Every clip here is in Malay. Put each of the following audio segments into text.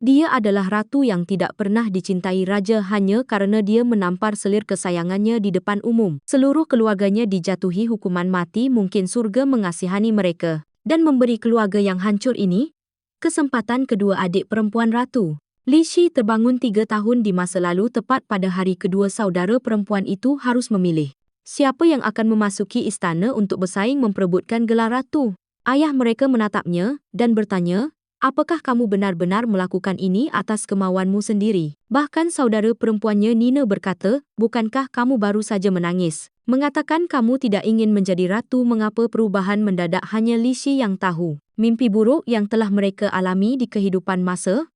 Dia adalah ratu yang tidak pernah dicintai raja hanya karena dia menampar selir kesayangannya di depan umum. Seluruh keluarganya dijatuhi hukuman mati, mungkin surga mengasihani mereka. Dan memberi keluarga yang hancur ini kesempatan kedua adik perempuan ratu. Li Shi terbangun 3 tahun di masa lalu, tepat pada hari kedua saudara perempuan itu harus memilih siapa yang akan memasuki istana untuk bersaing memperebutkan gelar ratu. Ayah mereka menatapnya dan bertanya, apakah kamu benar-benar melakukan ini atas kemauanmu sendiri? Bahkan saudara perempuannya Nina berkata, bukankah kamu baru saja menangis? Mengatakan kamu tidak ingin menjadi ratu. Mengapa perubahan mendadak? Hanya Li Shi yang tahu. Mimpi buruk yang telah mereka alami di kehidupan masa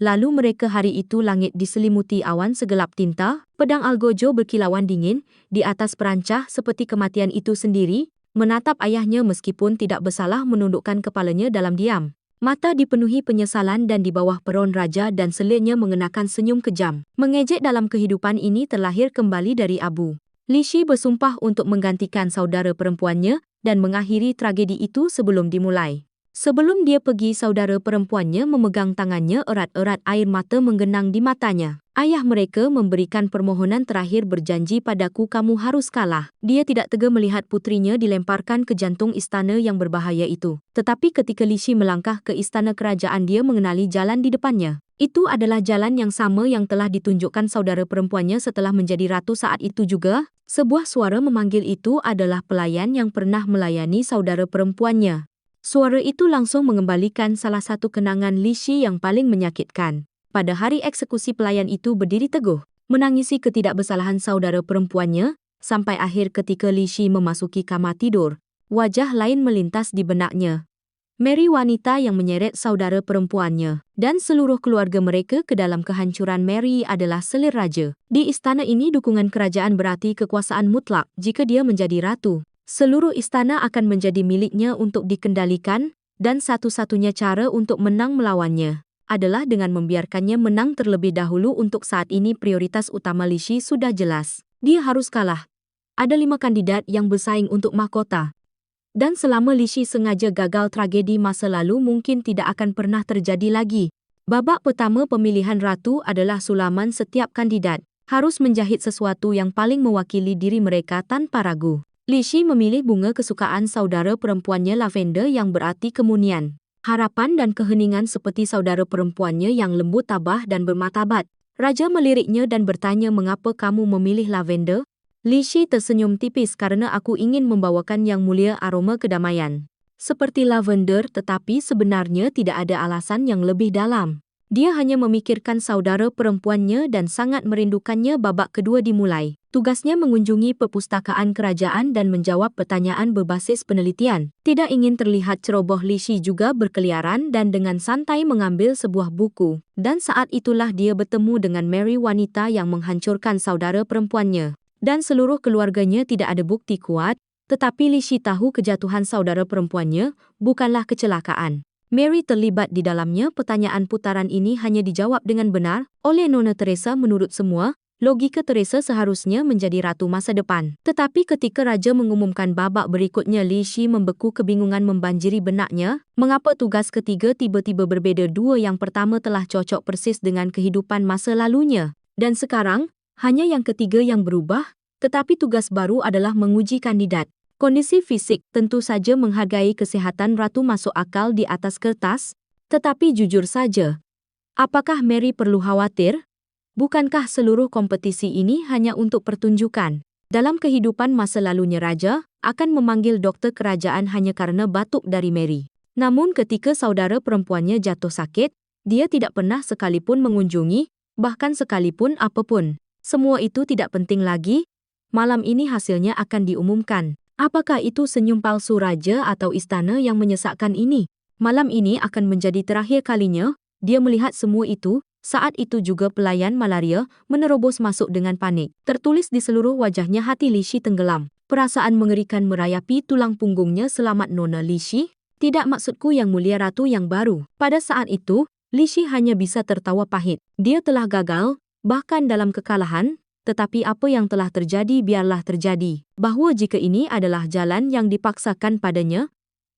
lalu mereka hari itu langit diselimuti awan segelap tinta, pedang algojo berkilauan dingin di atas perancah seperti kematian itu sendiri, menatap ayahnya meskipun tidak bersalah menundukkan kepalanya dalam diam. Mata dipenuhi penyesalan dan di bawah peron raja dan selirnya mengenakan senyum kejam. Mengejek dalam kehidupan ini terlahir kembali dari abu. Li Shi bersumpah untuk menggantikan saudara perempuannya dan mengakhiri tragedi itu sebelum dimulai. Sebelum dia pergi, saudara perempuannya memegang tangannya erat-erat, air mata menggenang di matanya. Ayah mereka memberikan permohonan terakhir, berjanji padaku kamu harus kalah. Dia tidak tega melihat putrinya dilemparkan ke jantung istana yang berbahaya itu. Tetapi ketika Li Shi melangkah ke istana kerajaan, dia mengenali jalan di depannya. Itu adalah jalan yang sama yang telah ditunjukkan saudara perempuannya setelah menjadi ratu. Saat itu juga, sebuah suara memanggil. Itu adalah pelayan yang pernah melayani saudara perempuannya. Suara itu langsung mengembalikan salah satu kenangan Li Shi yang paling menyakitkan. Pada hari eksekusi, pelayan itu berdiri teguh, menangisi ketidakbersalahan saudara perempuannya, sampai akhir ketika Li Shi memasuki kamar tidur. Wajah lain melintas di benaknya. Mary, wanita yang menyeret saudara perempuannya dan seluruh keluarga mereka ke dalam kehancuran. Mary adalah selir raja. Di istana ini, dukungan kerajaan berarti kekuasaan mutlak. Jika dia menjadi ratu, seluruh istana akan menjadi miliknya untuk dikendalikan, dan satu-satunya cara untuk menang melawannya adalah dengan membiarkannya menang terlebih dahulu. Untuk saat ini, prioritas utama Li Shi sudah jelas. Dia harus kalah. Ada 5 kandidat yang bersaing untuk mahkota. Dan selama Li Shi sengaja gagal, tragedi masa lalu mungkin tidak akan pernah terjadi lagi. Babak pertama pemilihan ratu adalah sulaman. Setiap kandidat harus menjahit sesuatu yang paling mewakili diri mereka tanpa ragu. Li Shi memilih bunga kesukaan saudara perempuannya, lavender, yang berarti kemunian, harapan dan keheningan, seperti saudara perempuannya yang lembut, tabah dan bermartabat. Raja meliriknya dan bertanya, mengapa kamu memilih lavender? Li Shi tersenyum tipis, karena aku ingin membawakan yang mulia, aroma kedamaian seperti lavender. Tetapi sebenarnya tidak ada alasan yang lebih dalam. Dia hanya memikirkan saudara perempuannya dan sangat merindukannya. Babak kedua dimulai. Tugasnya mengunjungi perpustakaan kerajaan dan menjawab pertanyaan berbasis penelitian. Tidak ingin terlihat ceroboh, Li Shi juga berkeliaran dan dengan santai mengambil sebuah buku. Dan saat itulah dia bertemu dengan Mary, wanita yang menghancurkan saudara perempuannya. Dan seluruh keluarganya. Tidak ada bukti kuat, tetapi Li Shi tahu kejatuhan saudara perempuannya bukanlah kecelakaan. Mary terlibat di dalamnya. Pertanyaan putaran ini hanya dijawab dengan benar oleh Nona Teresa. Menurut semua logika, Teresa seharusnya menjadi ratu masa depan. Tetapi ketika raja mengumumkan babak berikutnya, Li Shi membeku. Kebingungan membanjiri benaknya. Mengapa tugas ketiga tiba-tiba berbeda? Dua yang pertama telah cocok persis dengan kehidupan masa lalunya. Dan sekarang, hanya yang ketiga yang berubah. Tetapi tugas baru adalah menguji kandidat. Kondisi fisik, tentu saja menghargai kesehatan ratu masuk akal di atas kertas. Tetapi jujur saja, apakah Mary perlu khawatir? Bukankah seluruh kompetisi ini hanya untuk pertunjukan? Dalam kehidupan masa lalunya, raja akan memanggil dokter kerajaan hanya karena batuk dari Mary. Namun ketika saudara perempuannya jatuh sakit, dia tidak pernah sekalipun mengunjungi, bahkan sekalipun apapun. Semua itu tidak penting lagi. Malam ini hasilnya akan diumumkan. Apakah itu senyum palsu raja atau istana yang menyesakkan ini? Malam ini akan menjadi terakhir kalinya dia melihat semua itu. Saat itu juga pelayan malaria menerobos masuk dengan panik. Tertulis di seluruh wajahnya. Hati Li Shi tenggelam. Perasaan mengerikan merayapi tulang punggungnya. Selamat Nona Li Shi. Tidak, maksudku yang mulia ratu yang baru. Pada saat itu, Li Shi hanya bisa tertawa pahit. Dia telah gagal, bahkan dalam kekalahan. Tetapi apa yang telah terjadi biarlah terjadi. Bahawa jika ini adalah jalan yang dipaksakan padanya,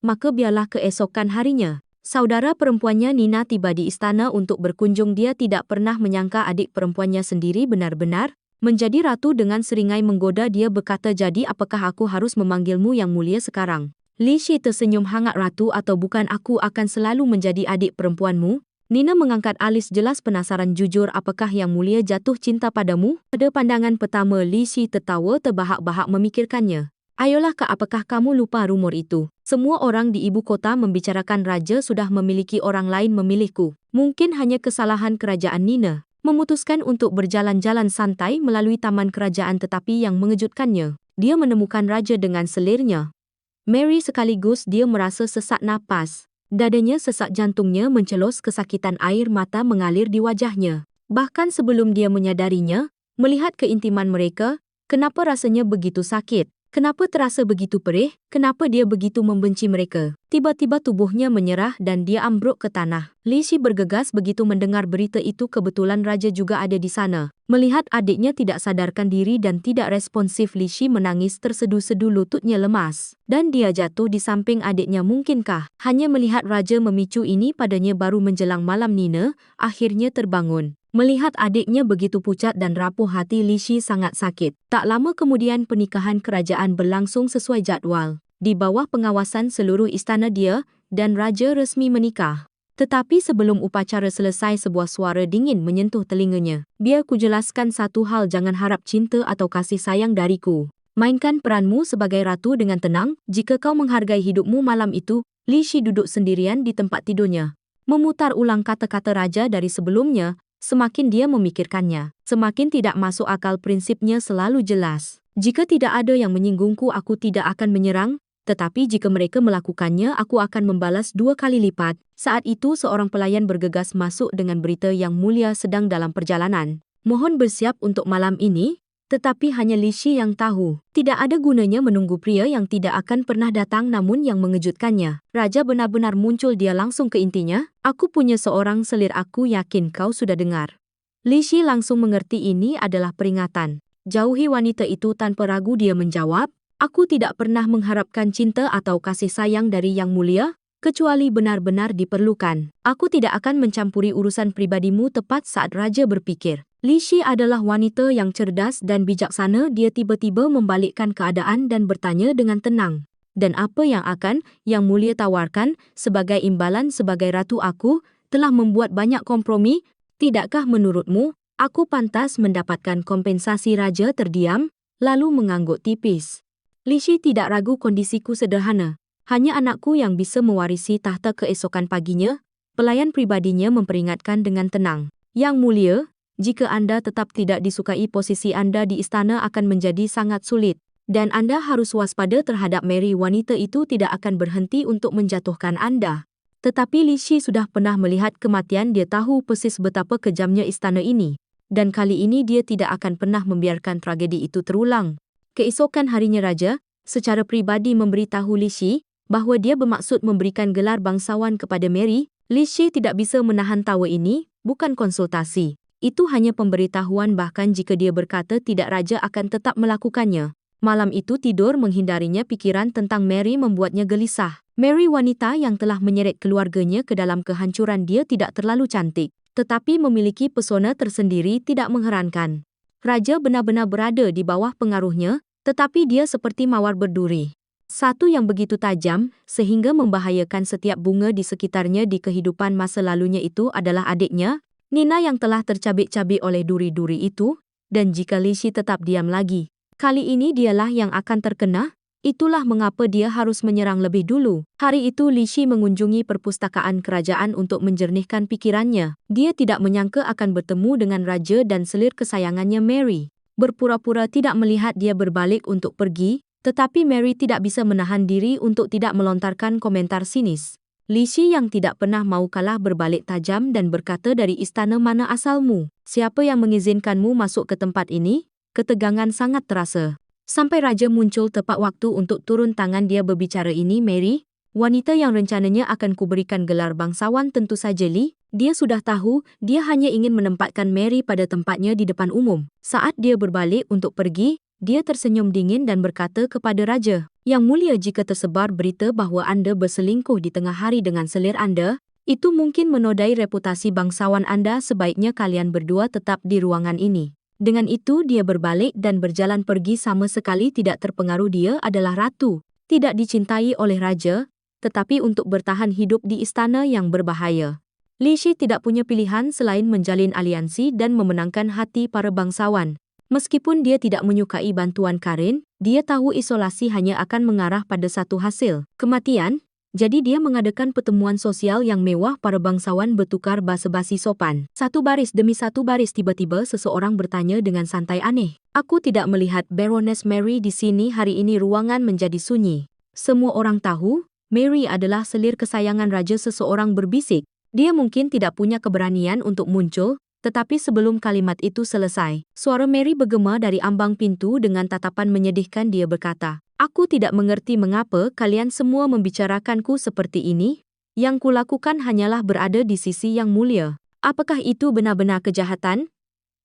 maka biarlah keesokan harinya Saudara perempuannya Nina tiba di istana untuk berkunjung. Dia tidak pernah menyangka adik perempuannya sendiri benar-benar menjadi ratu. Dengan seringai menggoda dia berkata, "Jadi apakah aku harus memanggilmu yang mulia sekarang?" Li Shi tersenyum hangat, "Ratu atau bukan, aku akan selalu menjadi adik perempuanmu." Nina mengangkat alis, jelas penasaran. "Jujur, apakah yang mulia jatuh cinta padamu?" Pada pandangan pertama Li Shi tertawa terbahak-bahak memikirkannya. "Ayolah Kak, apakah kamu lupa rumor itu? Semua orang di ibu kota membicarakan raja sudah memiliki orang lain memilihku." Mungkin hanya kesalahan kerajaan. Nina memutuskan untuk berjalan-jalan santai melalui taman kerajaan, tetapi yang mengejutkannya, dia menemukan raja dengan selirnya Mary. Sekaligus dia merasa sesak napas. Dadanya sesak, jantungnya mencelos, kesakitan, air mata mengalir di wajahnya. Bahkan sebelum dia menyadarinya, melihat keintiman mereka, kenapa rasanya begitu sakit? Kenapa terasa begitu perih? Kenapa dia begitu membenci mereka? Tiba-tiba tubuhnya menyerah dan dia ambruk ke tanah. Li Shi bergegas begitu mendengar berita itu. Kebetulan raja juga ada di sana. Melihat adiknya tidak sadarkan diri dan tidak responsif, Li Shi menangis terseduh-seduh, lututnya lemas. Dan dia jatuh di samping adiknya. Mungkinkah hanya melihat raja memicu ini padanya? Baru menjelang malam Nina akhirnya terbangun. Melihat adiknya begitu pucat dan rapuh, hati Li Shi sangat sakit. Tak lama kemudian pernikahan kerajaan berlangsung sesuai jadual. Di bawah pengawasan seluruh istana, dia dan raja resmi menikah. Tetapi sebelum upacara selesai, sebuah suara dingin menyentuh telinganya. "Biar kujelaskan satu hal, jangan harap cinta atau kasih sayang dariku. Mainkan peranmu sebagai ratu dengan tenang. Jika kau menghargai hidupmu." Malam itu, Li Shi duduk sendirian di tempat tidurnya, memutar ulang kata-kata raja dari sebelumnya. Semakin dia memikirkannya, semakin tidak masuk akal. Prinsipnya selalu jelas. "Jika tidak ada yang menyinggungku, aku tidak akan menyerang. Tetapi jika mereka melakukannya, aku akan membalas 2 kali lipat." Saat itu seorang pelayan bergegas masuk dengan berita, "Yang mulia sedang dalam perjalanan. Mohon bersiap untuk malam ini." Tetapi hanya Li Shi yang tahu, tidak ada gunanya menunggu pria yang tidak akan pernah datang. Namun yang mengejutkannya, raja benar-benar muncul. Dia langsung ke intinya. "Aku punya seorang selir, aku yakin kau sudah dengar." Li Shi langsung mengerti ini adalah peringatan. Jauhi wanita itu. Tanpa ragu dia menjawab, "Aku tidak pernah mengharapkan cinta atau kasih sayang dari yang mulia, kecuali benar-benar diperlukan. Aku tidak akan mencampuri urusan pribadimu." Tepat saat raja berpikir, Li Shi adalah wanita yang cerdas dan bijaksana. Dia tiba-tiba membalikkan keadaan dan bertanya dengan tenang, "Dan apa yang akan yang mulia tawarkan sebagai imbalan? Sebagai ratu, aku telah membuat banyak kompromi. Tidakkah menurutmu aku pantas mendapatkan kompensasi?" Raja terdiam, lalu mengangguk tipis. Li Shi tidak ragu, "Kondisiku sederhana. Hanya anakku yang bisa mewarisi tahta keesokan paginya." Pelayan pribadinya memperingatkan dengan tenang, "Yang mulia, jika Anda tetap tidak disukai, posisi Anda di istana akan menjadi sangat sulit. Dan Anda harus waspada terhadap Mary. Wanita itu tidak akan berhenti untuk menjatuhkan Anda." Tetapi Li Shi sudah pernah melihat kematian. Dia tahu persis betapa kejamnya istana ini. Dan kali ini dia tidak akan pernah membiarkan tragedi itu terulang. Keesokan harinya raja secara pribadi memberitahu Li Shi bahawa dia bermaksud memberikan gelar bangsawan kepada Mary. Li Shi tidak bisa menahan tawa. Ini bukan konsultasi. Itu hanya pemberitahuan. Bahkan jika dia berkata tidak, raja akan tetap melakukannya. Malam itu tidur menghindarinya. Pikiran tentang Mary membuatnya gelisah. Mary, wanita yang telah menyeret keluarganya ke dalam kehancuran. Dia tidak terlalu cantik, tetapi memiliki pesona tersendiri. Tidak mengherankan raja benar-benar berada di bawah pengaruhnya, tetapi dia seperti mawar berduri. Satu yang begitu tajam sehingga membahayakan setiap bunga di sekitarnya. Di kehidupan masa lalunya itu adalah adiknya, Nina, yang telah tercabik-cabik oleh duri-duri itu. Dan jika Li Shi tetap diam lagi, kali ini dialah yang akan terkena. Itulah mengapa dia harus menyerang lebih dulu. Hari itu Li Shi mengunjungi perpustakaan kerajaan untuk menjernihkan pikirannya. Dia tidak menyangka akan bertemu dengan raja dan selir kesayangannya Mary. Berpura-pura tidak melihat dia berbalik untuk pergi, tetapi Mary tidak bisa menahan diri untuk tidak melontarkan komentar sinis. Li Shi yang tidak pernah mau kalah berbalik tajam dan berkata, "Dari istana mana asalmu? Siapa yang mengizinkanmu masuk ke tempat ini?" Ketegangan sangat terasa. Sampai raja muncul tepat waktu untuk turun tangan. Dia berbicara, "Ini Mary, wanita yang rencananya akan kuberikan gelar bangsawan." Tentu saja Li, dia sudah tahu. Dia hanya ingin menempatkan Mary pada tempatnya di depan umum. Saat dia berbalik untuk pergi, Dia tersenyum dingin dan berkata kepada Raja, "Yang mulia, jika tersebar berita bahwa Anda berselingkuh di tengah hari dengan selir Anda, itu mungkin menodai reputasi bangsawan Anda. Sebaiknya kalian berdua tetap di ruangan ini." Dengan itu dia berbalik dan berjalan pergi, sama sekali tidak terpengaruh. Dia adalah ratu, tidak dicintai oleh raja, tetapi untuk bertahan hidup di istana yang berbahaya. Li Shi tidak punya pilihan selain menjalin aliansi dan memenangkan hati para bangsawan. Meskipun dia tidak menyukai bantuan Karin, dia tahu isolasi hanya akan mengarah pada satu hasil, kematian. Jadi dia mengadakan pertemuan sosial yang mewah. Para bangsawan bertukar basa-basi sopan. Satu baris demi satu baris, tiba-tiba seseorang bertanya dengan santai, "Aneh, aku tidak melihat Baroness Mary di sini hari ini." Ruangan menjadi sunyi. Semua orang tahu Mary adalah selir kesayangan raja. Seseorang berbisik. Dia mungkin tidak punya keberanian untuk muncul, tetapi sebelum kalimat itu selesai, suara Mary bergema dari ambang pintu. Dengan tatapan menyedihkan dia berkata, "Aku tidak mengerti mengapa kalian semua membicarakanku seperti ini. Yang kulakukan hanyalah berada di sisi Yang Mulia. Apakah itu benar-benar kejahatan?"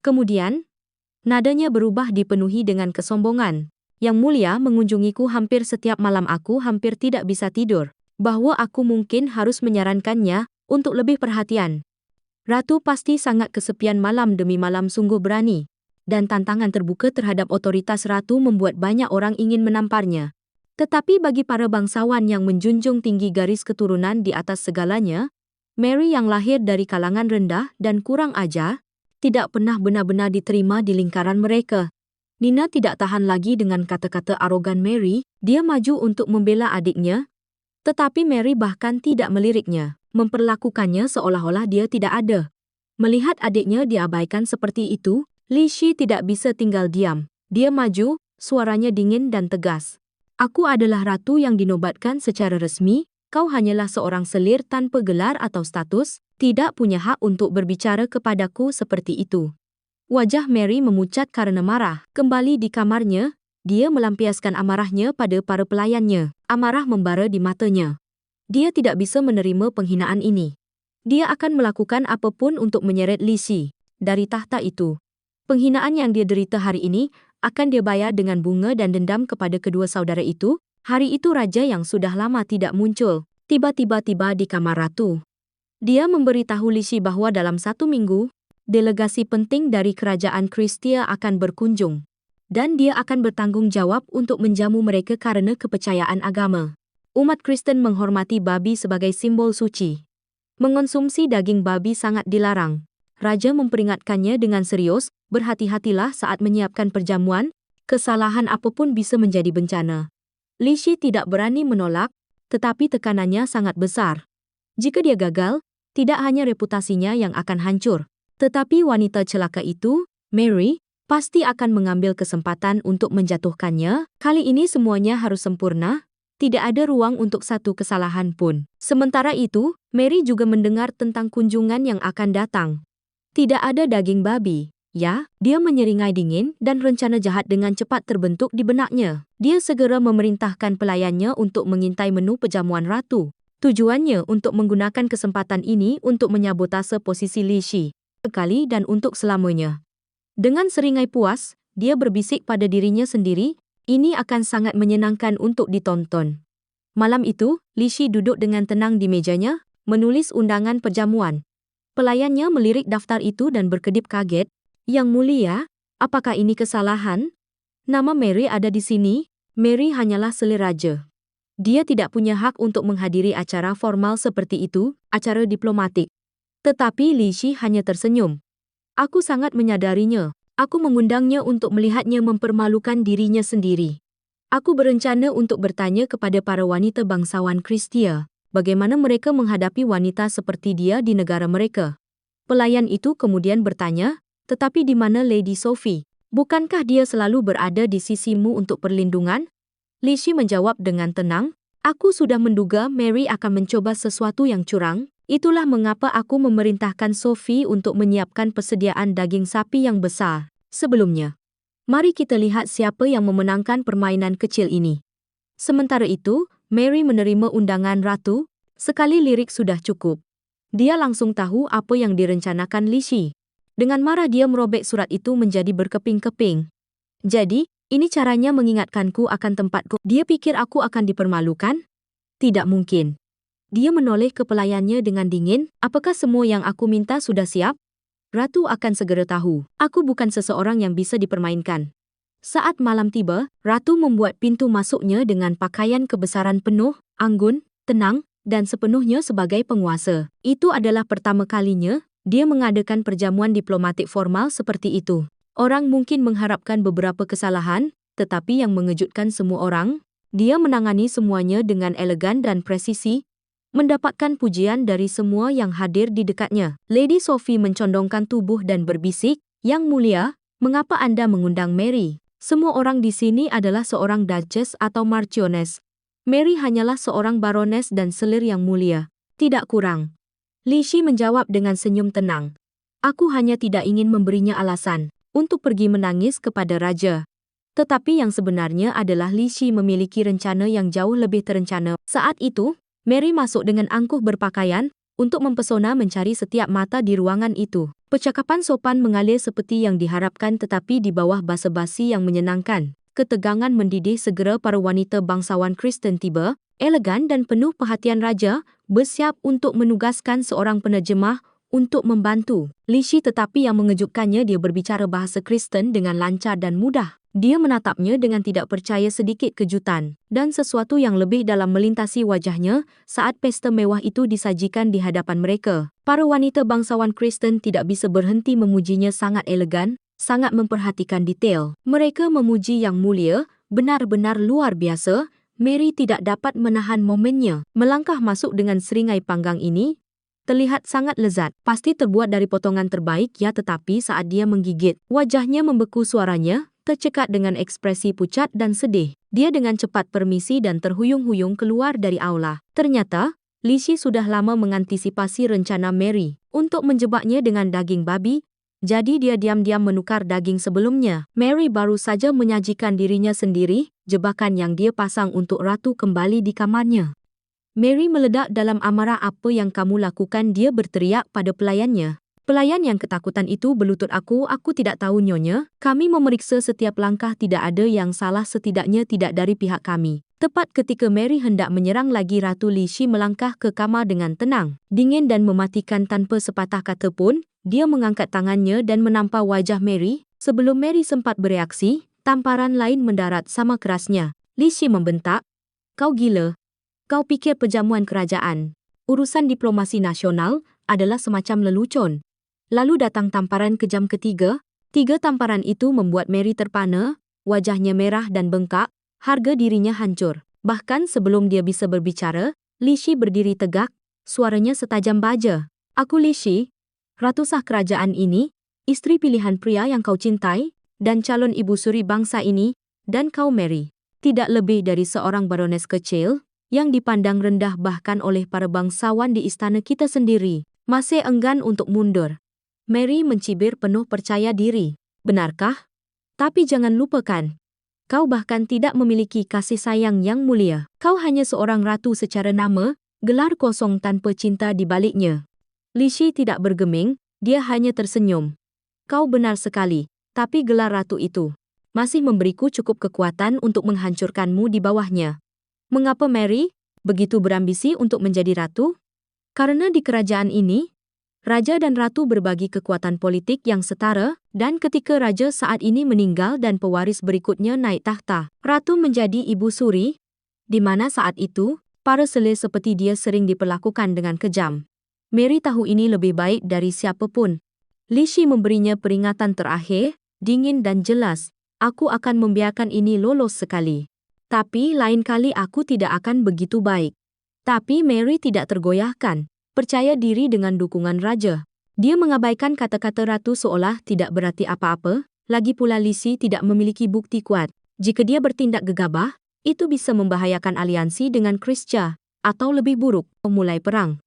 Kemudian, nadanya berubah dipenuhi dengan kesombongan. "Yang Mulia mengunjungiku hampir setiap malam. Aku hampir tidak bisa tidur. Bahwa aku mungkin harus menyarankannya untuk lebih perhatian. Ratu pasti sangat kesepian malam demi malam. Sungguh berani. Dan tantangan terbuka terhadap otoritas ratu membuat banyak orang ingin menamparnya. Tetapi bagi para bangsawan yang menjunjung tinggi garis keturunan di atas segalanya, Mary yang lahir dari kalangan rendah dan kurang ajar, tidak pernah benar-benar diterima di lingkaran mereka. Nina tidak tahan lagi dengan kata-kata arogan Mary. Dia maju untuk membela adiknya, tetapi Mary bahkan tidak meliriknya, memperlakukannya seolah-olah dia tidak ada. Melihat adiknya diabaikan seperti itu, Li Shi tidak bisa tinggal diam. Dia maju, suaranya dingin dan tegas. "Aku adalah ratu yang dinobatkan secara resmi. Kau hanyalah seorang selir tanpa gelar atau status, tidak punya hak untuk berbicara kepadaku seperti itu." Wajah Mary memucat karena marah. Kembali di kamarnya, dia melampiaskan amarahnya pada para pelayannya. Amarah membara di matanya. Dia tidak bisa menerima penghinaan ini. Dia akan melakukan apapun untuk menyeret Li Shi dari tahta itu. Penghinaan yang dia derita hari ini akan dia bayar dengan bunga dan dendam kepada kedua saudara itu. Hari itu raja yang sudah lama tidak muncul, tiba-tiba tiba di kamar ratu. Dia memberitahu Li Shi bahwa dalam 1 minggu, delegasi penting dari kerajaan Kristia akan berkunjung. Dan dia akan bertanggung jawab untuk menjamu mereka karena kepercayaan agama. Umat Kristen menghormati babi sebagai simbol suci. Mengonsumsi daging babi sangat dilarang. Raja memperingatkannya dengan serius, berhati-hatilah saat menyiapkan perjamuan, kesalahan apapun bisa menjadi bencana. Li Shi tidak berani menolak, tetapi tekanannya sangat besar. Jika dia gagal, tidak hanya reputasinya yang akan hancur, tetapi wanita celaka itu, Mary, pasti akan mengambil kesempatan untuk menjatuhkannya. Kali ini semuanya harus sempurna. Tidak ada ruang untuk satu kesalahan pun. Sementara itu, Mary juga mendengar tentang kunjungan yang akan datang. Tidak ada daging babi. Ya, dia menyeringai dingin dan rencana jahat dengan cepat terbentuk di benaknya. Dia segera memerintahkan pelayannya untuk mengintai menu perjamuan ratu. Tujuannya untuk menggunakan kesempatan ini untuk menyabotase posisi Li Shi. Sekali dan untuk selamanya. Dengan seringai puas, dia berbisik pada dirinya sendiri, ini akan sangat menyenangkan untuk ditonton. Malam itu, Li Shi duduk dengan tenang di mejanya, menulis undangan perjamuan. Pelayannya melirik daftar itu dan berkedip kaget. "Yang Mulia, apakah ini kesalahan? Nama Mary ada di sini." Mary hanyalah selir raja. Dia tidak punya hak untuk menghadiri acara formal seperti itu, acara diplomatik. Tetapi Li Shi hanya tersenyum. "Aku sangat menyadarinya. Aku mengundangnya untuk melihatnya mempermalukan dirinya sendiri. Aku berencana untuk bertanya kepada para wanita bangsawan Kristia, bagaimana mereka menghadapi wanita seperti dia di negara mereka." Pelayan itu kemudian bertanya, "Tetapi di mana Lady Sophie? Bukankah dia selalu berada di sisimu untuk perlindungan?" Li Shi menjawab dengan tenang, "Aku sudah menduga Mary akan mencoba sesuatu yang curang. Itulah mengapa aku memerintahkan Sophie untuk menyiapkan persediaan daging sapi yang besar sebelumnya. Mari kita lihat siapa yang memenangkan permainan kecil ini." Sementara itu, Mary menerima undangan ratu. Sekali lirik sudah cukup. Dia langsung tahu apa yang direncanakan Li Shi. Dengan marah dia merobek surat itu menjadi berkeping-keping. "Jadi, Ini caranya mengingatkanku akan tempatku. Dia pikir aku akan dipermalukan? Tidak mungkin. Dia menoleh ke pelayannya dengan dingin. Apakah semua yang aku minta sudah siap? Ratu akan segera tahu. Aku bukan seseorang yang bisa dipermainkan. Saat malam tiba, Ratu membuat pintu masuknya dengan pakaian kebesaran penuh, anggun, tenang, dan sepenuhnya sebagai penguasa. Itu adalah pertama kalinya dia mengadakan perjamuan diplomatik formal seperti itu. Orang mungkin mengharapkan beberapa kesalahan, tetapi yang mengejutkan semua orang, dia menangani semuanya dengan elegan dan presisi, mendapatkan pujian dari semua yang hadir di dekatnya. Lady Sophie mencondongkan tubuh dan berbisik, "Yang mulia, mengapa Anda mengundang Mary? Semua orang di sini adalah seorang Duchess atau Marchioness. Mary hanyalah seorang Baroness dan selir yang mulia. Tidak kurang." Li Shi menjawab dengan senyum tenang. "Aku hanya tidak ingin memberinya alasan untuk pergi menangis kepada raja." Tetapi yang sebenarnya adalah Li Shi memiliki rencana yang jauh lebih terencana. Saat itu, Mary masuk dengan angkuh berpakaian untuk mempesona mencari setiap mata di ruangan itu. Percakapan sopan mengalir seperti yang diharapkan tetapi di bawah basa-basi yang menyenangkan. Ketegangan mendidih segera para wanita bangsawan Kristen tiba, elegan dan penuh perhatian raja, bersiap untuk menugaskan seorang penerjemah untuk membantu Li Shi, tetapi yang mengejutkannya dia berbicara bahasa Kristen dengan lancar dan mudah. Dia menatapnya dengan tidak percaya, sedikit kejutan, dan sesuatu yang lebih dalam melintasi wajahnya saat pesta mewah itu disajikan di hadapan mereka. Para wanita bangsawan Kristen tidak bisa berhenti memujinya, sangat elegan, sangat memperhatikan detail. Mereka memuji Yang Mulia, benar-benar luar biasa. Mary tidak dapat menahan momennya. Melangkah masuk dengan seringai panggang ini terlihat sangat lezat. Pasti terbuat dari potongan terbaik ya, tetapi saat dia menggigit, wajahnya membeku, suaranya tercekat dengan ekspresi pucat dan sedih. Dia dengan cepat permisi dan terhuyung-huyung keluar dari aula. Ternyata, Li Shi sudah lama mengantisipasi rencana Mary untuk menjebaknya dengan daging babi, jadi dia diam-diam menukar daging sebelumnya. Mary baru saja menyajikan dirinya sendiri, jebakan yang dia pasang untuk ratu kembali di kamarnya. Mary meledak dalam amarah. "Apa yang kamu lakukan?" dia berteriak pada pelayannya. "Pelayan yang ketakutan itu berlutut, aku tidak tahu nyonya. Kami memeriksa setiap langkah, tidak ada yang salah, setidaknya tidak dari pihak kami." Tepat ketika Mary hendak menyerang lagi, Ratu Li Shi melangkah ke kamar dengan tenang, dingin dan mematikan. Tanpa sepatah kata pun, dia mengangkat tangannya dan menampar wajah Mary. Sebelum Mary sempat bereaksi, tamparan lain mendarat sama kerasnya. Li Shi membentak, "Kau gila? Kau pikir perjamuan kerajaan, urusan diplomasi nasional, adalah semacam lelucon?" Lalu datang tamparan kejam ketiga. 3 tamparan itu membuat Mary terpana, wajahnya merah dan bengkak, harga dirinya hancur. Bahkan sebelum dia bisa berbicara, Li Shi berdiri tegak, suaranya setajam baja. "Aku Li Shi, ratu sah kerajaan ini, istri pilihan pria yang kau cintai, dan calon ibu suri bangsa ini, dan kau Mary, tidak lebih dari seorang barones kecil, yang dipandang rendah bahkan oleh para bangsawan di istana kita sendiri, masih enggan untuk mundur." Mary mencibir penuh percaya diri. "Benarkah? Tapi jangan lupakan, kau bahkan tidak memiliki kasih sayang Yang Mulia. Kau hanya seorang ratu secara nama, gelar kosong tanpa cinta di baliknya." Li Shi tidak bergeming, dia hanya tersenyum. "Kau benar sekali, tapi gelar ratu itu masih memberiku cukup kekuatan untuk menghancurkanmu di bawahnya." "Mengapa Mary begitu berambisi untuk menjadi ratu?" "Karena di kerajaan ini, raja dan ratu berbagi kekuatan politik yang setara, dan ketika raja saat ini meninggal dan pewaris berikutnya naik tahta, ratu menjadi ibu suri, di mana saat itu, para selir seperti dia sering diperlakukan dengan kejam. Mary tahu ini lebih baik dari siapapun." Li Shi memberinya peringatan terakhir, dingin dan jelas, "Aku akan membiarkan ini lolos sekali. Tapi lain kali aku tidak akan begitu baik." Tapi Mary tidak tergoyahkan, percaya diri dengan dukungan raja. Dia mengabaikan kata-kata ratu seolah tidak berarti apa-apa. Lagi pula Li Shi tidak memiliki bukti kuat. Jika dia bertindak gegabah, itu bisa membahayakan aliansi dengan Kristia, atau lebih buruk, memulai perang.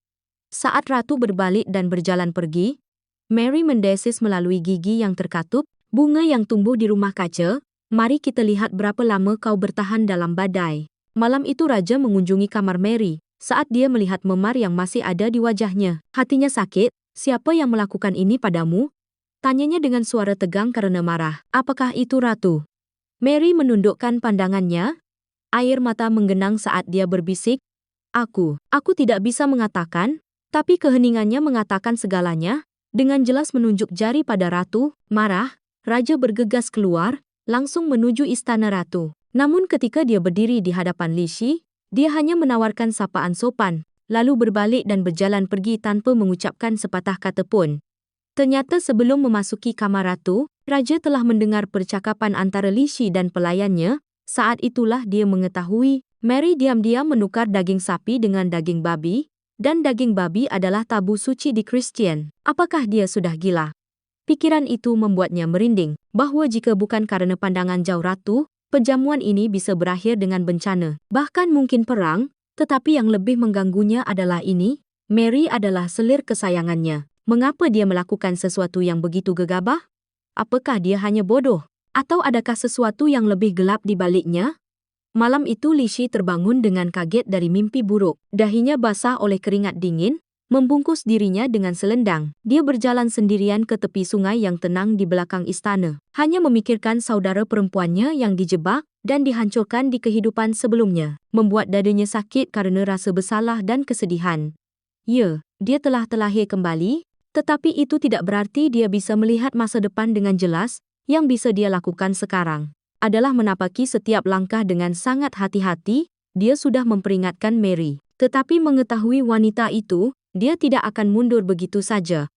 Saat ratu berbalik dan berjalan pergi, Mary mendesis melalui gigi yang terkatup, "Bunga yang tumbuh di rumah kaca, mari kita lihat berapa lama kau bertahan dalam badai." Malam itu raja mengunjungi kamar Mary. Saat dia melihat memar yang masih ada di wajahnya, hatinya sakit. "Siapa yang melakukan ini padamu?" tanyanya dengan suara tegang karena marah. "Apakah itu ratu?" Mary menundukkan pandangannya. Air mata menggenang saat dia berbisik. Aku tidak bisa mengatakan, tapi keheningannya mengatakan segalanya. Dengan jelas menunjuk jari pada ratu, marah, raja bergegas keluar, langsung menuju istana ratu. Namun ketika dia berdiri di hadapan Li Shi, dia hanya menawarkan sapaan sopan, lalu berbalik dan berjalan pergi tanpa mengucapkan sepatah kata pun. Ternyata sebelum memasuki kamar ratu, raja telah mendengar percakapan antara Li Shi dan pelayannya. Saat itulah dia mengetahui, Mary diam-diam menukar daging sapi dengan daging babi, dan daging babi adalah tabu suci di Kristian. Apakah dia sudah gila? Pikiran itu membuatnya merinding, bahwa jika bukan karena pandangan jauh ratu, perjamuan ini bisa berakhir dengan bencana. Bahkan mungkin perang, tetapi yang lebih mengganggunya adalah ini, Mary adalah selir kesayangannya. Mengapa dia melakukan sesuatu yang begitu gegabah? Apakah dia hanya bodoh? Atau adakah sesuatu yang lebih gelap di baliknya? Malam itu Li Shi terbangun dengan kaget dari mimpi buruk. Dahinya basah oleh keringat dingin, membungkus dirinya dengan selendang. Dia berjalan sendirian ke tepi sungai yang tenang di belakang istana. Hanya memikirkan saudara perempuannya yang dijebak dan dihancurkan di kehidupan sebelumnya. Membuat dadanya sakit karena rasa bersalah dan kesedihan. Ya, dia telah terlahir kembali, tetapi itu tidak berarti dia bisa melihat masa depan dengan jelas. Yang bisa dia lakukan sekarang adalah menapaki setiap langkah dengan sangat hati-hati. Dia sudah memperingatkan Mary, tetapi mengetahui wanita itu, dia tidak akan mundur begitu saja.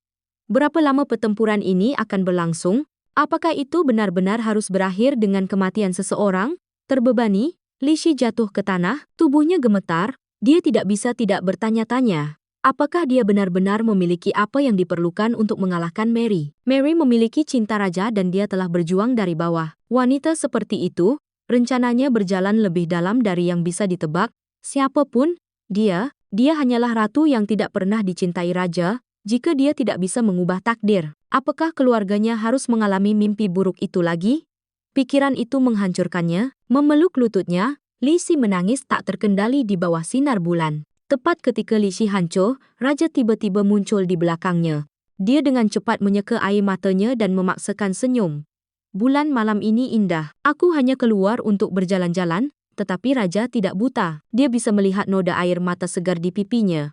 Berapa lama pertempuran ini akan berlangsung? Apakah itu benar-benar harus berakhir dengan kematian seseorang? Terbebani, Li Shi jatuh ke tanah, tubuhnya gemetar. Dia tidak bisa tidak bertanya-tanya. Apakah dia benar-benar memiliki apa yang diperlukan untuk mengalahkan Mary? Mary memiliki cinta raja dan dia telah berjuang dari bawah. Wanita seperti itu, rencananya berjalan lebih dalam dari yang bisa ditebak. Siapapun, dia hanyalah ratu yang tidak pernah dicintai raja. Jika dia tidak bisa mengubah takdir, apakah keluarganya harus mengalami mimpi buruk itu lagi? Pikiran itu menghancurkannya. Memeluk lututnya, Li Shi menangis tak terkendali di bawah sinar bulan. Tepat ketika Li Shi hancur, raja tiba-tiba muncul di belakangnya. Dia dengan cepat menyeka air matanya dan memaksakan senyum. Bulan malam ini indah. Aku hanya keluar untuk berjalan-jalan, tetapi raja tidak buta. Dia bisa melihat noda air mata segar di pipinya.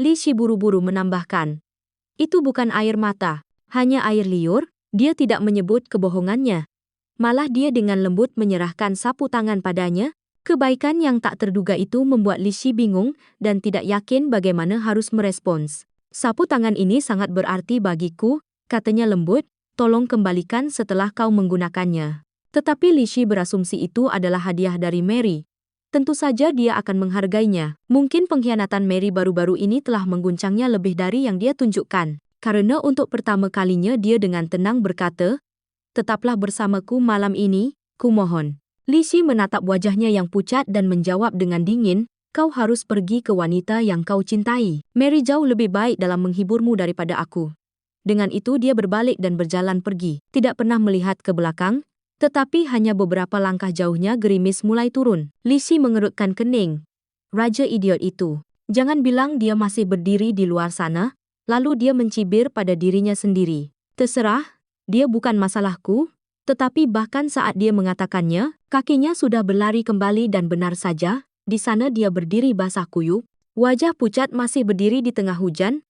Li Shi buru-buru menambahkan. Itu bukan air mata, hanya air liur. Dia tidak menyebut kebohongannya. Malah dia dengan lembut menyerahkan sapu tangan padanya. Kebaikan yang tak terduga itu membuat Li Shi bingung dan tidak yakin bagaimana harus merespons. Sapu tangan ini sangat berarti bagiku, katanya lembut, tolong kembalikan setelah kau menggunakannya. Tetapi Li Shi berasumsi itu adalah hadiah dari Mary. Tentu saja dia akan menghargainya. Mungkin pengkhianatan Mary baru-baru ini telah mengguncangnya lebih dari yang dia tunjukkan. Karena untuk pertama kalinya dia dengan tenang berkata, tetaplah bersamaku malam ini, kumohon. Li Shi menatap wajahnya yang pucat dan menjawab dengan dingin, kau harus pergi ke wanita yang kau cintai. Mary jauh lebih baik dalam menghiburmu daripada aku. Dengan itu dia berbalik dan berjalan pergi, tidak pernah melihat ke belakang, tetapi hanya beberapa langkah jauhnya gerimis mulai turun. Li Shi mengerutkan kening. Raja idiot itu. Jangan bilang dia masih berdiri di luar sana, lalu dia mencibir pada dirinya sendiri. Terserah, dia bukan masalahku. Tetapi bahkan saat dia mengatakannya, kakinya sudah berlari kembali dan benar saja, di sana dia berdiri basah kuyup, wajah pucat masih berdiri di tengah hujan.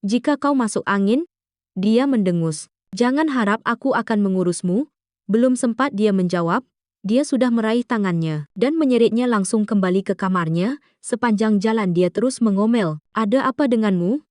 Jika kau masuk angin, dia mendengus. Jangan harap aku akan mengurusmu. Belum sempat dia menjawab, dia sudah meraih tangannya dan menyeretnya langsung kembali ke kamarnya. Sepanjang jalan dia terus mengomel, ada apa denganmu?